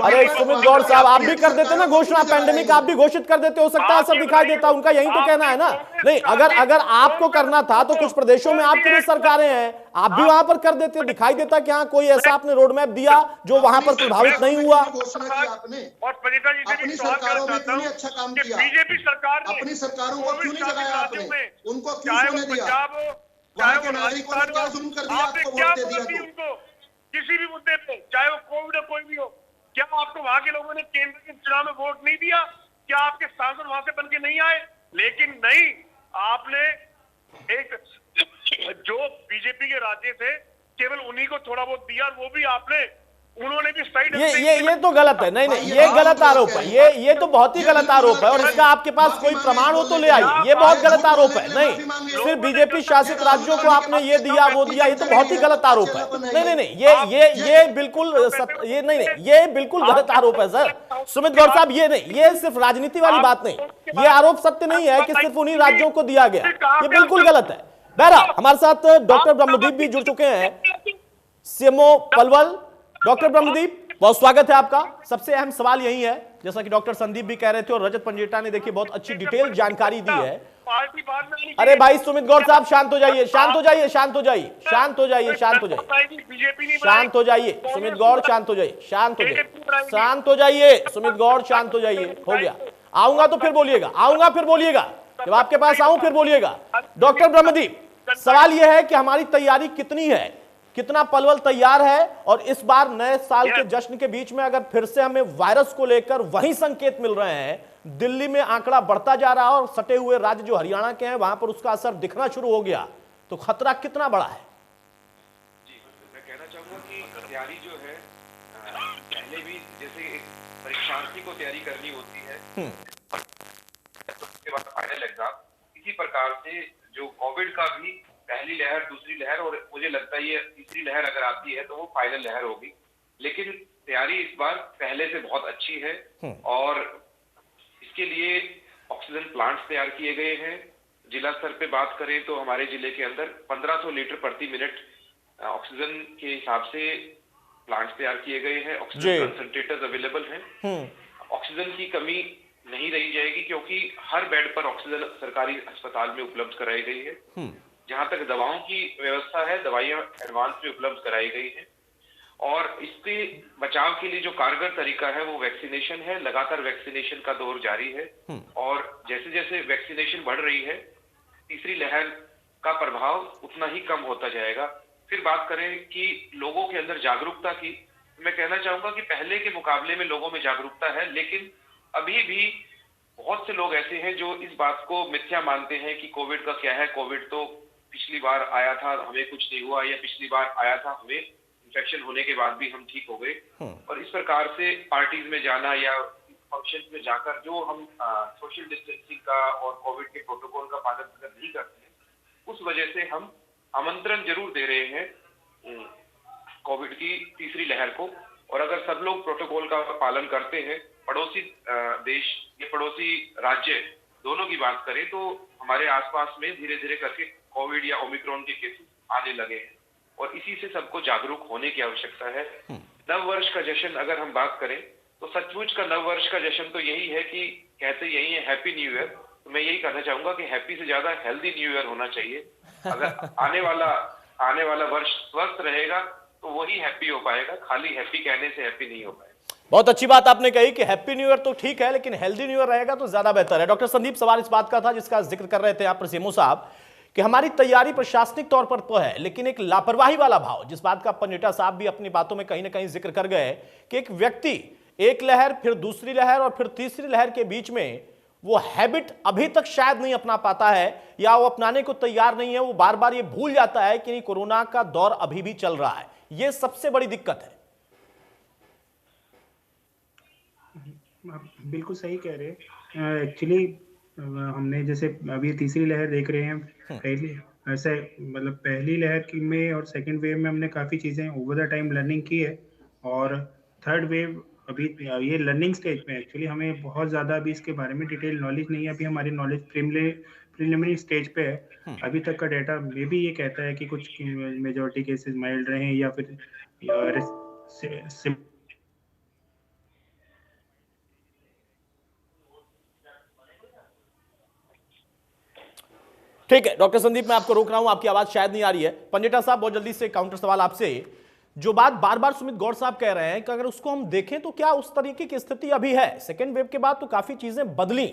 अरे सुमित गौर साहब, आप भी कर देते ना घोषणा, पेंडेमिक आप भी घोषित कर देते, हो सकता है असर दिखाई देता, उनका यही तो कहना है ना। नहीं, अगर आपको करना था तो कुछ प्रदेशों में आपकी भी सरकारें हैं, आप भी वहां पर कर देते, दिखाई देता कि हाँ कोई ऐसा आपने रोड मैप दिया जो वहां पर प्रभावित नहीं हुआ। और पंडिता जी से भी सवाल करना चाहता हूं अच्छा काम कि किया, बीजेपी सरकार ने अपनी सरकारों को क्यों नहीं जगाया आपने, उनको क्यों चाहे वो सोने दिया, पंजाब हो वहां चाहे के वो नागरिकों ने राजस्थान क्या हो, जुल्म कर दिया आपने आपको क्या वोट दे दिया मदद दी तो? उनको किसी भी मुद्दे पे, चाहे वो कोविड हो कोई भी हो? क्या आपको वहां के लोगों ने केंद्र के चुनाव में वोट नहीं दिया? क्या आपके सांसद वहां से बनके नहीं आए? लेकिन नहीं, आपने एक जो बीजेपी के राज्य थे केवल उन्हीं को थोड़ा बहुत दिया, और वो भी आपने, उन्होंने भी साइड ये तो गलत है। नहीं, ये गलत आरोप है, ये तो बहुत ही गलत आरोप है, और इसका आपके पास कोई प्रमाण हो तो ले आइए। ये बहुत गलत आरोप है। नहीं, सिर्फ बीजेपी शासित राज्यों को आपने ये दिया वो दिया, ये तो बहुत ही गलत आरोप है। नहीं, ये बिल्कुल ये बिल्कुल गलत आरोप है सर। सुमित गौर साहब, ये नहीं, ये सिर्फ राजनीति वाली बात नहीं, ये आरोप सत्य नहीं है कि सिर्फ उन्हीं राज्यों को दिया गया, ये बिल्कुल गलत है। बहरहाल हमारे साथ डॉक्टर ब्रह्मदीप भी जुड़ चुके हैं, सीएमओ पलवल। डॉक्टर ब्रह्मदीप, बहुत स्वागत है आपका। सबसे अहम सवाल यही है, जैसा कि डॉक्टर संदीप भी कह रहे थे और रजत पंजेटा ने देखिए बहुत अच्छी डिटेल जानकारी दी है। अरे भाई सुमित गौर साहब, शांत हो जाइए, शांत हो जाइए, शांत हो जाइए, शांत हो जाइए, शांत हो जाइए, शांत हो जाइए सुमित गौर, शांत हो जाइए, शांत हो जाइए, शांत हो जाइए सुमित गौर, शांत हो जाइए। हो गया, आऊंगा तो फिर बोलिएगा, आऊंगा फिर बोलिएगा, जब आपके पास आऊं फिर बोलिएगा। डॉक्टर ब्रह्मदीप, सवाल यह है कि हमारी तैयारी कितनी है, कितना पलवल तैयार है, और इस बार नए साल के जश्न के बीच में अगर फिर से हमें वायरस को लेकर वही संकेत मिल रहे हैं, दिल्ली में आंकड़ा बढ़ता जा रहा है और सटे हुए राज्य जो हरियाणा के हैं वहां पर उसका असर दिखना शुरू हो गया, तो खतरा कितना बड़ा है? जी, मैं कहना चाहूंगा कि तैयारी जो है पहले भी जैसे परीक्षार्थी को तैयारी करनी होती है उसके बाद फाइनल एग्जाम, इसी प्रकार से जो कोविड का भी पहली लहर, दूसरी लहर, और मुझे लगता है ये तीसरी लहर अगर आती है तो वो फाइनल लहर होगी। लेकिन तैयारी इस बार पहले से बहुत अच्छी है, और इसके लिए ऑक्सीजन प्लांट्स तैयार किए गए हैं। जिला स्तर पे बात करें तो हमारे जिले के अंदर 1500 लीटर प्रति मिनट ऑक्सीजन के हिसाब से प्लांट्स तैयार किए गए हैं। ऑक्सीजन कंसंट्रेटर्स अवेलेबल हैं। ऑक्सीजन की कमी नहीं रही जाएगी, क्योंकि हर बेड पर ऑक्सीजन सरकारी अस्पताल में उपलब्ध कराई गई है। जहां तक दवाओं की व्यवस्था है, दवाइयां एडवांस में उपलब्ध कराई गई हैं, और इससे बचाव के लिए जो कारगर तरीका है वो वैक्सीनेशन है। लगातार वैक्सीनेशन का दौर जारी है, और जैसे जैसे वैक्सीनेशन बढ़ रही है तीसरी लहर का प्रभाव उतना ही कम होता जाएगा। फिर बात करें कि लोगों के अंदर जागरूकता की, मैं कहना चाहूंगा कि पहले के मुकाबले में लोगों में जागरूकता है, लेकिन अभी भी बहुत से लोग ऐसे हैं जो इस बात को मिथ्या मानते हैं कि कोविड का क्या है, कोविड तो पिछली बार आया था हमें कुछ नहीं हुआ, या पिछली बार आया था हमें इन्फेक्शन होने के बाद भी हम ठीक हो गए। और इस प्रकार से पार्टीज में जाना या फंक्शन में जाकर जो हम सोशल डिस्टेंसिंग का और कोविड के प्रोटोकॉल का पालन अगर नहीं करते हैं, उस वजह से हम आमंत्रण जरूर दे रहे हैं कोविड की तीसरी लहर को। और अगर सब लोग प्रोटोकॉल का पालन करते हैं, पड़ोसी देश या पड़ोसी राज्य दोनों की बात करें, तो हमारे आसपास में धीरे धीरे करके कोविड या ओमिक्रॉन के केसेस आने लगे हैं, और इसी से सबको जागरूक होने की आवश्यकता है। नव वर्ष का जश्न अगर हम बात करें तो सचमुच का नव वर्ष का जश्न तो यही है कि कहते यही है हैप्पी न्यू ईयर। तो मैं यही कहना चाहूंगा कि हैप्पी से ज्यादा हेल्दी न्यू ईयर होना चाहिए। अगर आने वाला वर्ष स्वस्थ रहेगा तो वही हैप्पी हो पाएगा, खाली हैप्पी कहने से हैप्पी नहीं हो पाएगा। बहुत अच्छी बात आपने कही कि हैप्पी न्यू ईयर तो ठीक है, लेकिन हेल्दी न्यू ईयर रहेगा तो ज्यादा बेहतर है। डॉक्टर संदीप, सवाल इस बात का था जिसका जिक्र कर रहे थे आप सीएमओ साहब, कि हमारी तैयारी प्रशासनिक तौर पर तो है, लेकिन एक लापरवाही वाला भाव, जिस बात का पंजेटा साहब भी अपनी बातों में कहीं ना कहीं जिक्र कर गए, कि एक व्यक्ति एक लहर, फिर दूसरी लहर और फिर तीसरी लहर के बीच में वो हैबिट अभी तक शायद नहीं अपना पाता है, या वो अपनाने को तैयार नहीं है। वो बार बार ये भूल जाता है कि नहीं, कोरोना का दौर अभी भी चल रहा है। ये सबसे बड़ी दिक्कत है। आप बिल्कुल सही कह रहे हैं। एक्चुअली हमने जैसे अभी तीसरी लहर देख रहे हैं, पहली ऐसे मतलब पहली लहर में और सेकंड वेव में हमने काफ़ी चीज़ें ओवर द टाइम लर्निंग की है, और थर्ड वेव अभी ये लर्निंग स्टेज पे एक्चुअली हमें बहुत ज़्यादा अभी इसके बारे में डिटेल नॉलेज नहीं है। अभी हमारी नॉलेज प्रिलिमिनरी स्टेज पे है। अभी तक का डेटा मे भी ये कहता है कि कुछ मेजॉरिटी केसेस माइल्ड रहे हैं या फिर ठीक है डॉक्टर संदीप, मैं आपको रोक रहा हूं, आपकी आवाज शायद नहीं आ रही है। पंजेटा साहब, बहुत जल्दी से काउंटर सवाल आपसे। जो बात बार बार सुमित गौर साहब कह रहे हैं कि अगर उसको हम देखें तो क्या उस तरीके की स्थिति अभी है? सेकेंड वेव के बाद तो काफी चीजें बदली,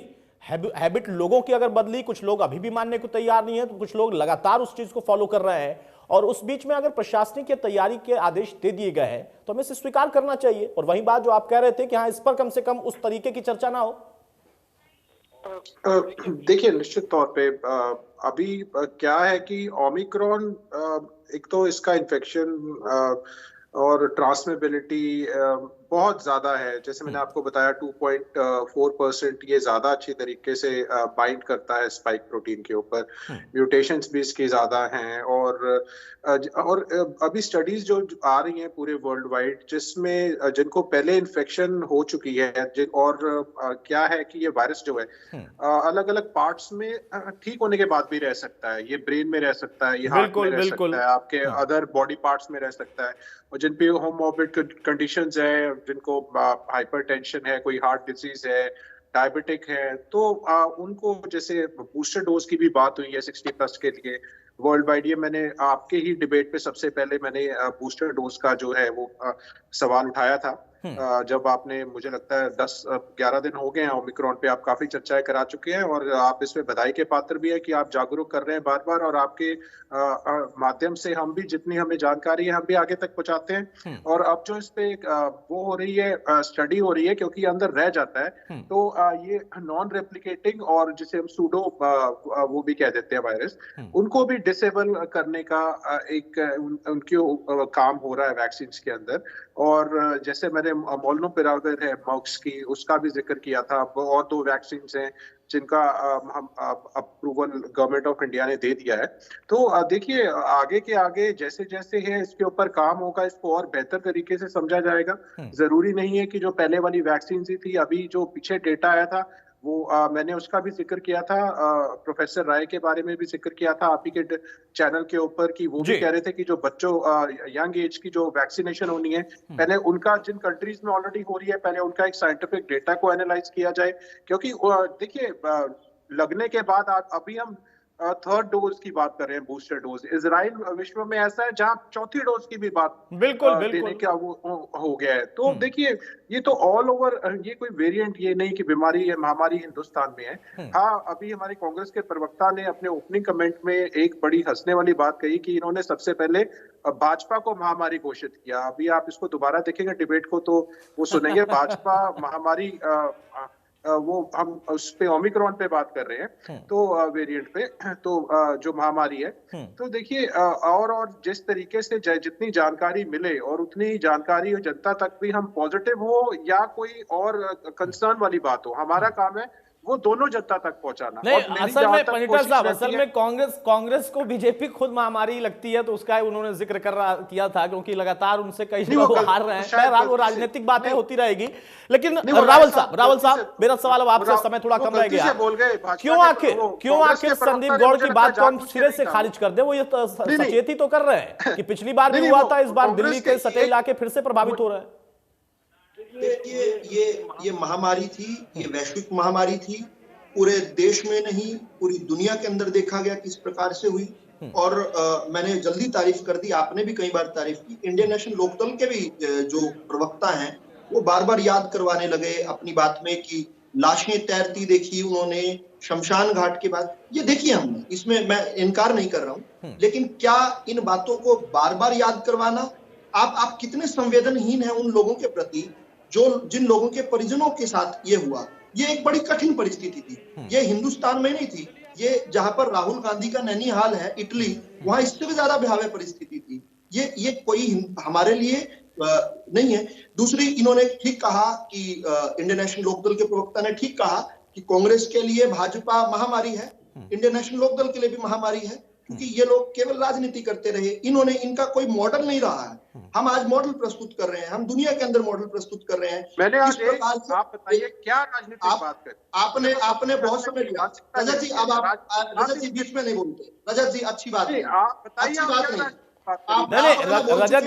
हैबिट लोगों की अगर बदली, कुछ लोग अभी भी मानने को तैयार नहीं है, तो कुछ लोग लगातार उस चीज को फॉलो कर रहे हैं, और उस बीच में अगर प्रशासनिक तैयारी के आदेश दे दिए गए हैं तो हमें इसे स्वीकार करना चाहिए। और वही बात जो आप कह रहे थे कि हाँ, इस पर कम से कम उस तरीके की चर्चा ना हो। देखिए, निश्चित तौर पे अभी क्या है कि ओमिक्रॉन, एक तो इसका इन्फेक्शन और ट्रांसमिबिलिटी बहुत ज्यादा है। जैसे मैंने आपको बताया 2.4% ये ज्यादा अच्छी तरीके से बाइंड करता है स्पाइक प्रोटीन के ऊपर। म्यूटेशंस भी इसकी ज्यादा हैं, और अभी स्टडीज जो आ रही हैं पूरे वर्ल्ड वाइड, जिसमें जिनको पहले इन्फेक्शन हो चुकी है, और क्या है कि ये वायरस जो है अलग अलग पार्ट्स में ठीक होने के बाद भी रह सकता है। ये ब्रेन में रह सकता है, ये हार्ट में रह सकता है, आपके अदर बॉडी पार्ट्स में रह सकता है। और जिन पे होमोर्बिड कंडीशंस है, जिनको हाइपरटेंशन है, कोई हार्ट डिजीज है, डायबिटिक है, तो उनको, जैसे बूस्टर डोज की भी बात हुई है 60+ के लिए वर्ल्ड वाइड। ये मैंने आपके ही डिबेट पे सबसे पहले मैंने बूस्टर डोज का जो है वो सवाल उठाया था, जब आपने, मुझे लगता है 10-11 दिन हो गए हैं ओमिक्रॉन पे, आप काफी चर्चाएं करा चुके हैं, और आप इसमें बधाई के पात्र भी है कि आप जागरूक कर रहे हैं बार बार, और आपके माध्यम से हम भी, जितनी हमें जानकारी है, हम भी आगे तक पहुंचाते हैं। और अब जो इस पे वो हो रही है, स्टडी हो रही है, क्योंकि अंदर रह जाता है, तो ये नॉन रेप्लिकेटिंग, और जिसे हम सूडो वो भी कह देते हैं वायरस, उनको भी डिसेबल करने का एक उनके काम हो रहा है वैक्सीन के अंदर। और जैसे मैंने मोलनुपिराविर है मर्क्स की, उसका भी जिक्र किया था। और 2 वैक्सीन हैं जिनका हम अप्रूवल गवर्नमेंट ऑफ इंडिया ने दे दिया है। तो देखिए, आगे के आगे जैसे जैसे है इसके ऊपर काम होगा, इसको और बेहतर तरीके से समझा जाएगा। जरूरी नहीं है कि जो पहले वाली वैक्सीन थी, अभी जो पीछे डेटा आया था वो मैंने उसका भी जिक्र किया था, प्रोफेसर राय के बारे में भी जिक्र किया था आप ही के चैनल के ऊपर, कि वो भी कह रहे थे कि जो बच्चों यंग एज की जो वैक्सीनेशन होनी है, पहले उनका, जिन कंट्रीज में ऑलरेडी हो रही है, पहले उनका एक साइंटिफिक डेटा को एनालाइज किया जाए। क्योंकि देखिए, लगने के बाद अभी हम 3rd डोज की बात कर रहे हैं, बूस्टर डोज। इजराइल विश्व में ऐसा है जहां 4थी डोज की भी बात देने का वो हो गया है। तो देखिए, ये तो ऑल ओवर, ये कोई वेरिएंट ये नहीं कि बीमारी है, महामारी हिंदुस्तान में है। हाँ, अभी हमारे कांग्रेस के प्रवक्ता ने अपने ओपनिंग कमेंट में एक बड़ी हंसने वाली बात कही कि इन्होंने सबसे पहले भाजपा को महामारी घोषित किया। अभी आप इसको दोबारा देखेंगे डिबेट को, तो वो सुनेंगे भाजपा महामारी, वो हम उस पे ओमिक्रॉन पे बात कर रहे हैं, तो वेरिएंट पे, तो जो महामारी है। तो देखिए, और जिस तरीके से जितनी जानकारी मिले, और उतनी जानकारी जनता तक भी हम पॉजिटिव हो या कोई और कंसर्न वाली बात हो, हमारा काम है वो दोनों जनता तक पहुंचाना। नहीं, असल में पंडिता साहब, असल में कांग्रेस को बीजेपी खुद महामारी लगती है, तो उसका उन्होंने जिक्र किया था, क्योंकि लगातार उनसे कई लोग हार रहे हैं। बहरहाल वो राजनीतिक बातें होती रहेगी। लेकिन रावल साहब, मेरा सवाल अब आपसे, समय थोड़ा कम रह गया, क्यों आखिर संदीप गौड़ की बात को हम सिरे से खारिज कर दे? वो ये सचेत ही तो कर रहे हैं कि पिछली बार भी हुआ था, इस बार दिल्ली के सटे इलाके फिर से प्रभावित हो रहे हैं। ये महामारी थी, ये वैश्विक महामारी थी, पूरे देश में नहीं पूरी दुनिया के अंदर देखा गया किस प्रकार से हुई। और मैंने जल्दी तारीफ कर दी, आपने भी कई बार तारीफ की। इंडियन नेशनल लोकदल के भी जो प्रवक्ता हैं वो बार बार याद करवाने लगे अपनी बात में कि लाशें तैरती देखी उन्होंने, शमशान घाट के बाद, ये देखिए हमने, इसमें मैं इनकार नहीं कर रहा हूँ, लेकिन क्या इन बातों को बार बार याद करवाना, आप कितने संवेदनहीन हैं उन लोगों के प्रति जिन लोगों के परिजनों के साथ ये हुआ। ये एक बड़ी कठिन परिस्थिति थी, ये हिंदुस्तान में नहीं थी, ये जहां पर राहुल गांधी का नैनीहाल है इटली, वहां इससे भी ज्यादा भयावह परिस्थिति थी। ये कोई हमारे लिए नहीं है। दूसरी, इन्होंने ठीक कहा कि इंडियन नेशनल लोकदल के प्रवक्ता ने ठीक कहा कि कांग्रेस के लिए भाजपा महामारी है, इंडियन नेशनल लोकदल के लिए भी महामारी है, क्योंकि ये लोग केवल राजनीति करते रहे, इन्होंने इनका कोई मॉडल नहीं रहा है। हम आज मॉडल प्रस्तुत कर रहे हैं, हम दुनिया के अंदर मॉडल प्रस्तुत कर रहे हैं। मैंने आज आप बताइए क्या राजनीतिक बात करें? आपने बहुत समय लिया रजत जी, अब आप रजत जी बीच में नहीं बोलते। रजत जी अच्छी बात है, आप बताइए, अच्छी बात नहीं। नहीं, रजत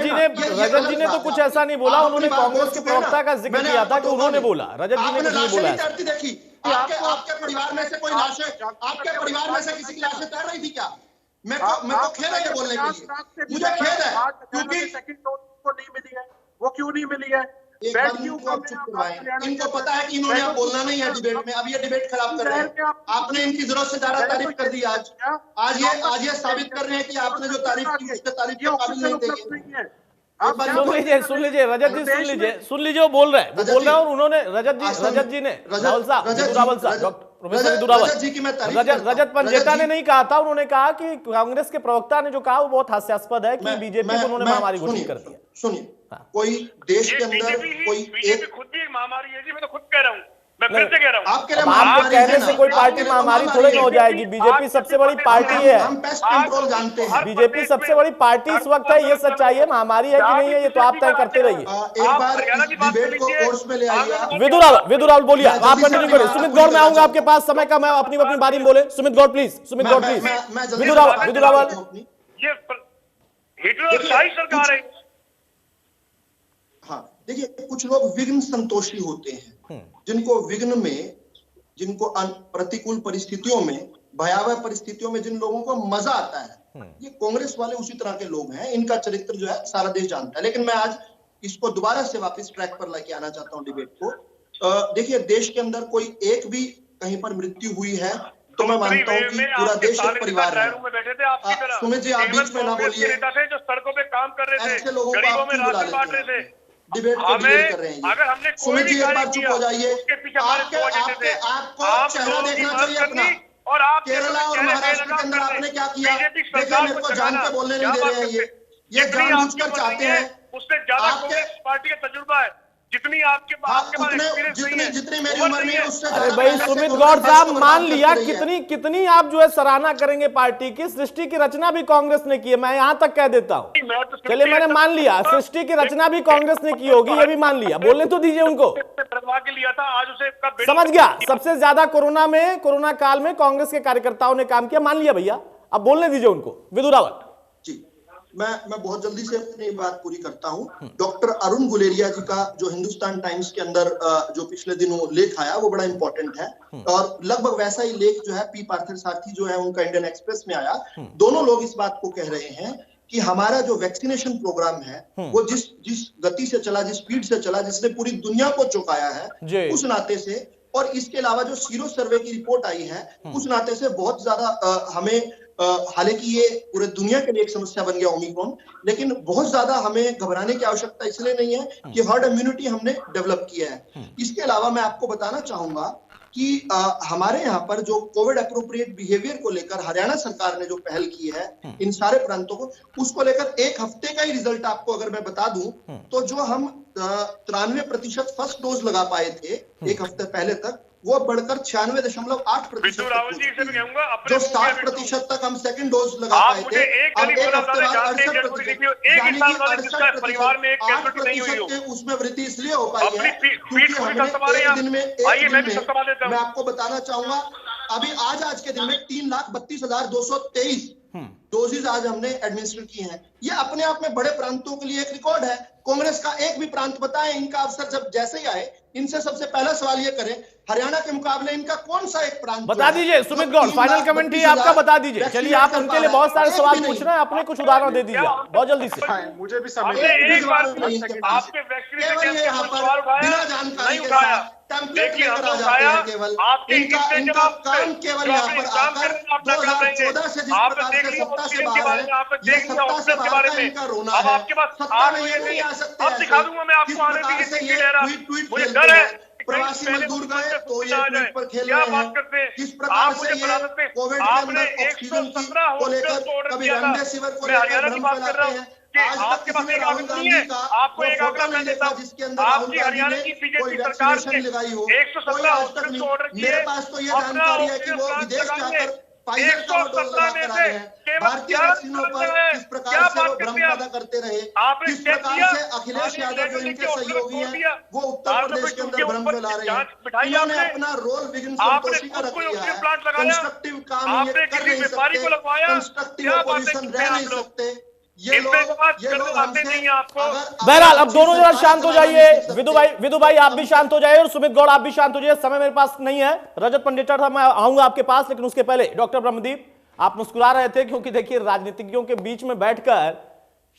जी ने तो कुछ ऐसा नहीं बोला, उन्होंने कांग्रेस के प्रवक्ता का जिक्र किया था कि उन्होंने बोला, रजत जी ने कुछ नहीं बोला। देखी आपके परिवार में से कोई लाशें, आपके परिवार में से किसी की लाशें तैर रही थी क्या? मैं तो खेद है बोलने के लिए, मुझे खेद है क्योंकि सेकंड डोज को नहीं मिली है। वो क्यों नहीं मिली है? इनको पता है कि इन्होंने अब बोलना नहीं है डिबेट में, अब ये डिबेट खराब कर रहे हैं। आपने इनकी जरूरत से ज्यादा तारीफ कर दी आज ये साबित कर रहे हैं कि आपने जो तारीफ की उसके तारीफ के काबिल नहीं थे। सुन लीजिए रजत जी, सुन लीजिए वो बोल रहे हैं और उन्होंने रजत जी ने रजत पंजेता ने नहीं कहा था, उन्होंने कहा कि कांग्रेस के प्रवक्ता ने जो कहा वो बहुत हास्यास्पद है कि बीजेपी को उन्होंने महामारी घोषित कर दिया। सुनिए, कोई देश के अंदर कोई बीजेपी खुद भी एक महामारी है जी, मैं तो खुद कह रहा हूँ, मैं फिर से कह रहा हूँ। आप कहने से कोई पार्टी महामारी थोड़ी ना हो जाएगी। बीजेपी सबसे बड़ी पार्टी है, हम पेस्ट कंट्रोल जानते हैं। बीजेपी सबसे बड़ी पार्टी इस वक्त है, ये सच्चाई है। महामारी है कि नहीं है ये तो आप तय करते रहिए। एक बार डिबेट को कोर्स में ले आइए। विदुर रावल बोलिए, आप कंटिन्यू करें। सुमित गौड़ मैं आऊंगा, आपके पास समय कम है, अपनी बारी में बोले। Sumit Gaur please, Sumit Gaur please. विदुर रावल, ये हिटलरशाही सरकार है। हाँ देखिए, कुछ लोग विघ्न संतोषी होते हैं, जिनको विघ्न में, जिनको प्रतिकूल परिस्थितियों में, भयावह परिस्थितियों में जिन लोगों को मजा आता है, ये कांग्रेस वाले उसी तरह के लोग हैं। इनका चरित्र जो है सारा देश जानता है। लेकिन मैं आज इसको दोबारा से वापस ट्रैक पर लेके आना चाहता हूँ डिबेट को। देखिए, देश के अंदर कोई एक भी कहीं पर मृत्यु हुई है तो मैं मानता हूँ कि पूरा देश एक परिवार है। सुमित जी, आप बीच में ना बोलिए। जो सड़कों पे काम कर रहे थे, ऐसे लोगों को गरीबों आप में क्यों बुला राशन बांट रहे लेते हैं? थे। डिबेट को डिबेट कर रहे हैं। अगर हमने सुमित जी एक बार चुप हो जाइए। आपको चेहरा देखना चाहिए अपना। और आप केरला और महाराष्ट्र के अंदर आपने क्या किया? देखिए, मेरे को जान के बोलने नहीं दे रहे हैं। ये जानबूझकर चाहते हैं। उससे ज्यादा कांग्रेस पार्टी का तजुर्बा है, जितनी आपके पास जितनी मेरी उम्र में है उससे। अरे भाई सुमित गौड़ साहब, मान लिया कितनी आप जो है सराहना करेंगे पार्टी की। सृष्टि की रचना भी कांग्रेस ने की है, मैं यहां तक कह देता हूं। चलिए मैंने मान लिया, सृष्टि की रचना भी कांग्रेस ने की होगी, ये भी मान लिया। बोलने तो दीजिए उनको। समझ गया, सबसे ज्यादा कोरोना काल में कांग्रेस के कार्यकर्ताओं ने काम किया, मान लिया भैया। अब बोलने दीजिए उनको। विदुर रावल जी, मैं बहुत जल्दी से अपनी बात पूरी करता हूं। डॉक्टर अरुण गुलेरिया जी का जो हिंदुस्तान टाइम्स के अंदर जो पिछले दिनों लेख आया वो बड़ा इंपॉर्टेंट है, और लगभग वैसा ही लेख जो है पी पार्थर सारथी जो है उनका इंडियन एक्सप्रेस में आया। दोनों लोग इस बात को कह रहे हैं कि हमारा जो वैक्सीनेशन प्रोग्राम है वो जिस गति से चला, जिस स्पीड से चला, जिसने पूरी दुनिया को चौंकाया है, उस नाते से, और इसके अलावा जो सीरो सर्वे की रिपोर्ट आई है उस नाते से बहुत ज्यादा हमें, हालांकि ये पूरे दुनिया के लिए एक समस्या बन गया ओमिक्रॉन, लेकिन बहुत ज्यादा हमें घबराने की आवश्यकता इसलिए नहीं है कि हर्ड इम्यूनिटी हमने डेवलप किया है। इसके अलावा मैं आपको बताना चाहूंगा कि हमारे यहाँ पर जो कोविड अप्रोप्रिएट बिहेवियर को लेकर हरियाणा सरकार ने जो पहल की है इन सारे प्रांतों को, उसको लेकर एक हफ्ते का ही रिजल्ट आपको अगर मैं बता दूं तो जो हम 93% फर्स्ट डोज लगा पाए थे एक हफ्ते पहले तक, वो बढ़कर 96.8%, जो 60% तक हम सेकंड डोज लगा पाए थे, अब एक हफ्ते बाद 68% के उसमें वृद्धि इसलिए हो पाई है क्योंकि हमने एक दिन में मैं आपको बताना चाहूंगा, अभी आज के दिन में 3,32,223 डोजेज आज हमने एडमिनिस्टर की हैं। ये अपने आप में बड़े प्रांतों के लिए एक रिकॉर्ड है। कांग्रेस का एक भी प्रांत बताएं, इनका अवसर जब जैसे ही आए, इनसे सबसे पहला सवाल ये करें, हरियाणा के मुकाबले इनका कौन सा एक प्रांत बता दीजिए। सुमित गौड़, फाइनल कमेंट्री आपका बता दीजिए। चलिए, आप उनके लिए बहुत सारे सवाल पूछ रहे हैं, अपने कुछ उदाहरण दे दीजिए बहुत जल्दी से। मुझे भी समझ बिना जानकारी के साथ टेम्पलेट लेकर आ जाते हैं। केवल इनका काम केवल यहाँ पर आकर 2014 से जिस प्रकार से सत्ता से बाहर है, ये सत्ता से बाहर का इनका रोना है। सत्ता में ये नहीं आ सकते ऐसे। किस प्रकार से ये ट्वीट खेलते हैं, प्रवासी मजदूर गए तो ये ट्वीट पर खेल रहे हैं। किस प्रकार से ये कोविड के अंदर ऑक्सीजन को लेकर, कभी रेमडेसिविर को लेकर भ्रम फैलाते हैं। आज तक किसी ने राहुल गांधी का वो फोटो नहीं देखा जिसके अंदर राहुल गांधी ने कोई वैक्सीनेशन लगाई हो, कोई आज तक नहीं। मेरे पास तो ये जानकारी है कि वो विदेश जाकर फाइजर का वो डोज लगा कर आए हैं, भारतीय वैक्सीनों पर किस प्रकार से वो भ्रम पैदा करते रहे, किस प्रकार से अखिलेश यादव जो इनके सहयोगी हैं वो उत्तर प्रदेश के अंदर भ्रम फैला रहे हैं। इन्होंने अपना रोल बिगिन संतोषी का रख लिया है। कंस्ट्रक्टिव काम ये कर नहीं सकते, कंस्ट्रक्टिव ऑपोजिशन रह नहीं सकते। ये लोग हमसे बहरहाल अब दोनों जरा शांत हो जाइए। विदु भाई आप भी शांत हो जाइए और सुमित गौड़ आप भी शांत हो जाइए। समय मेरे पास नहीं है। रजत पंडिता था, मैं आऊंगा आपके पास, लेकिन उसके पहले डॉक्टर ब्रह्मदीप, आप मुस्कुरा रहे थे क्योंकि देखिए राजनीतिज्ञों के बीच में बैठकर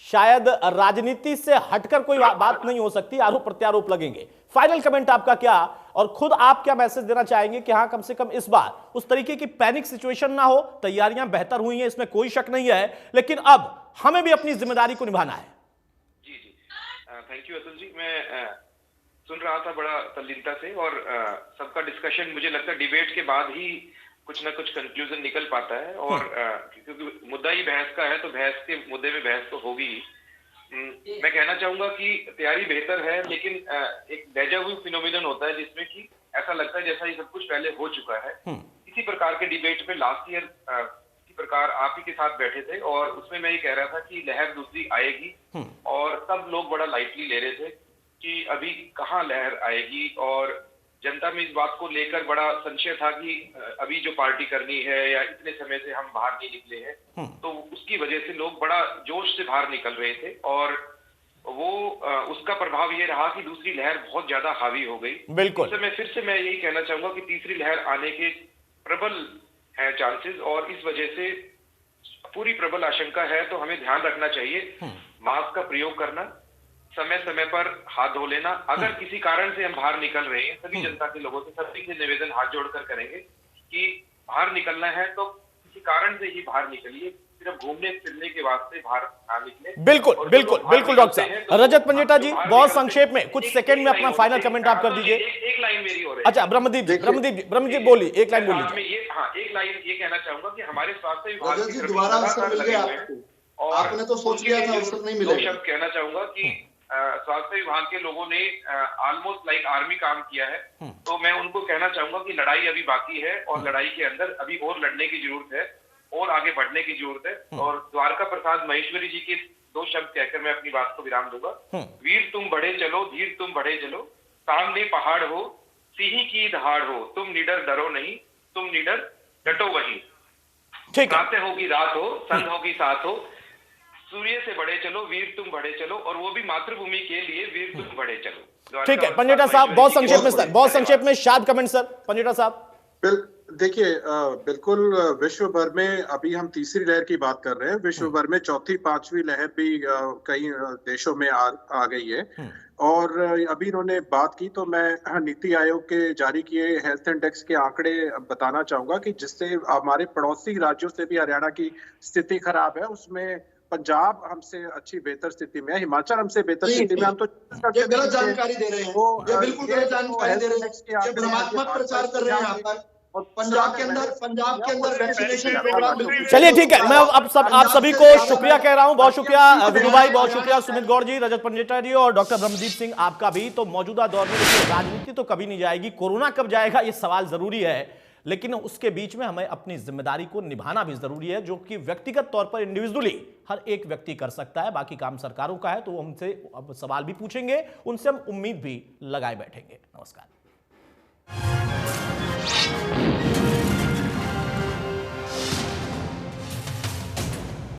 शायद राजनीति से हटकर कोई बात नहीं हो सकती, आरोप प्रत्यारोप लगेंगे। फाइनल कमेंट आपका क्या, और खुद आप क्या मैसेज देना चाहेंगे कि हाँ कम से कम इस बार उस तरीके की पैनिक सिचुएशन ना हो, तैयारियां बेहतर हुई हैं इसमें कोई शक नहीं है, लेकिन अब हमें भी अपनी जिम्मेदारी को निभाना है। जी थैंक यू अतुल जी। मैं सुन रहा था बड़ा तल्लीनता से, और सबका डिस्कशन मुझे लगता है डिबेट के बाद ही कुछ ना कुछ कंक्लूजन निकल पाता है, और क्योंकि मुद्दा ही बहस का है तो बहस के मुद्दे में बहस तो होगी ही। मैं कहना चाहूंगा कि तैयारी बेहतर है, लेकिन एक डेजा वू फिनोमिनन होता है जिसमें कि ऐसा लगता है जैसा ये सब कुछ पहले हो चुका है। इसी प्रकार के डिबेट पे लास्ट ईयर इसी प्रकार आप ही के साथ बैठे थे, और उसमें मैं ये कह रहा था कि लहर दूसरी आएगी, और सब लोग बड़ा लाइटली ले रहे थे कि अभी कहाँ लहर आएगी, और जनता में इस बात को लेकर बड़ा संशय था कि अभी जो पार्टी करनी है या इतने समय से हम बाहर नहीं निकले हैं, तो उसकी वजह से लोग बड़ा जोश से बाहर निकल रहे थे, और वो उसका प्रभाव ये रहा कि दूसरी लहर बहुत ज्यादा हावी हो गई। बिल्कुल। तो मैं फिर से मैं यही कहना चाहूंगा कि तीसरी लहर आने के प्रबल है चांसेस, और इस वजह से पूरी प्रबल आशंका है। तो हमें ध्यान रखना चाहिए, मास्क का प्रयोग करना, समय समय पर हाथ धो लेना। अगर किसी कारण से हम बाहर निकल रहे हैं, सभी जनता के लोगों से सभी से निवेदन हाथ जोड़कर करेंगे कि बाहर निकलना है तो किसी कारण से ही बाहर निकलिए, सिर्फ घूमने फिरने के वास्ते बाहर ना निकले। बिल्कुल बिल्कुल बिल्कुल डॉक्टर साहब। रजत पंडिता जी बहुत संक्षेप में कुछ सेकंड में अपना फाइनल कमेंट आप कर दीजिए। एक लाइन मेरी हो रही है। अच्छा ब्रह्मदीप जी बोलिए, एक लाइन बोलिए। एक लाइन ये कहना चाहूंगा कि हमारे स्वास्थ्य विभाग दोबारा अवसर मिल गया आपको, आपने तो सोच लिया था अवसर नहीं मिलेगा। शब्द कहना चाहूंगा कि स्वास्थ्य विभाग के लोगों ने ऑलमोस्ट लाइक आर्मी काम किया है, तो मैं उनको कहना चाहूंगा कि लड़ाई अभी बाकी है, और लड़ाई के अंदर अभी और लड़ने की जरूरत है, और आगे बढ़ने की जरूरत है। और द्वारका प्रसाद महेश्वरी जी के दो शब्द कहकर मैं अपनी बात को विराम दूंगा। वीर तुम बढ़े चलो, धीर तुम बढ़े चलो, सामने पहाड़ हो, सिंह की दहाड़ हो, तुम निडर डरो नहीं, तुम निडर डटो वहीं। रातें होगी रात हो, संग होगी साथ हो, सूर्य से बढ़े चलो, वीर तुम बढ़े चलो, और वो भी मातृभूमि के लिए वीर तुम बढ़े चलो। ठीक है पंडिता साहब, बहुत संक्षेप में सर, बहुत संक्षेप में शाद कमेंट सर। पंडिता साहब देखिए, बिल्कुल विश्व भर में अभी हम तीसरी लहर की बात कर रहे हैं, विश्व भर में चौथी पांचवी लहर भी कई देशों में आ गई है। और अभी इन्होंने बात की तो मैं नीति आयोग के जारी किए हेल्थ इंडेक्स के आंकड़े बताना चाहूंगा कि जिससे हमारे पड़ोसी राज्यों से भी हरियाणा की स्थिति खराब है। उसमें पंजाब हमसे अच्छी बेहतर स्थिति में है, हिमाचल हमसे बेहतर स्थिति में। हम तो ये गलत जानकारी दे रहे हैं, ये बिल्कुल गलत जानकारी दे रहे हैं, ये भ्रमात्मक प्रचार कर रहे हैं यहाँ पर। और पंजाब के अंदर वैक्सीनेशन प्रोग्राम। चलिए ठीक है, मैं अब आप सभी को शुक्रिया कह रहा हूं। बहुत शुक्रिया विदु भाई, बहुत शुक्रिया सुमित गौड़ जी, रजत पंडिता जी और डॉक्टर ब्रह्मदीप सिंह आपका भी। तो मौजूदा दौर में देखिए राजनीति तो कभी नहीं जाएगी, कोरोना कब जाएगा ये सवाल जरूरी है, लेकिन उसके बीच में हमें अपनी जिम्मेदारी को निभाना भी जरूरी है, जो कि व्यक्तिगत तौर पर इंडिविजुअली हर एक व्यक्ति कर सकता है। बाकी काम सरकारों का है, तो हमसे अब सवाल भी पूछेंगे, उनसे हम उम्मीद भी लगाए बैठेंगे। नमस्कार।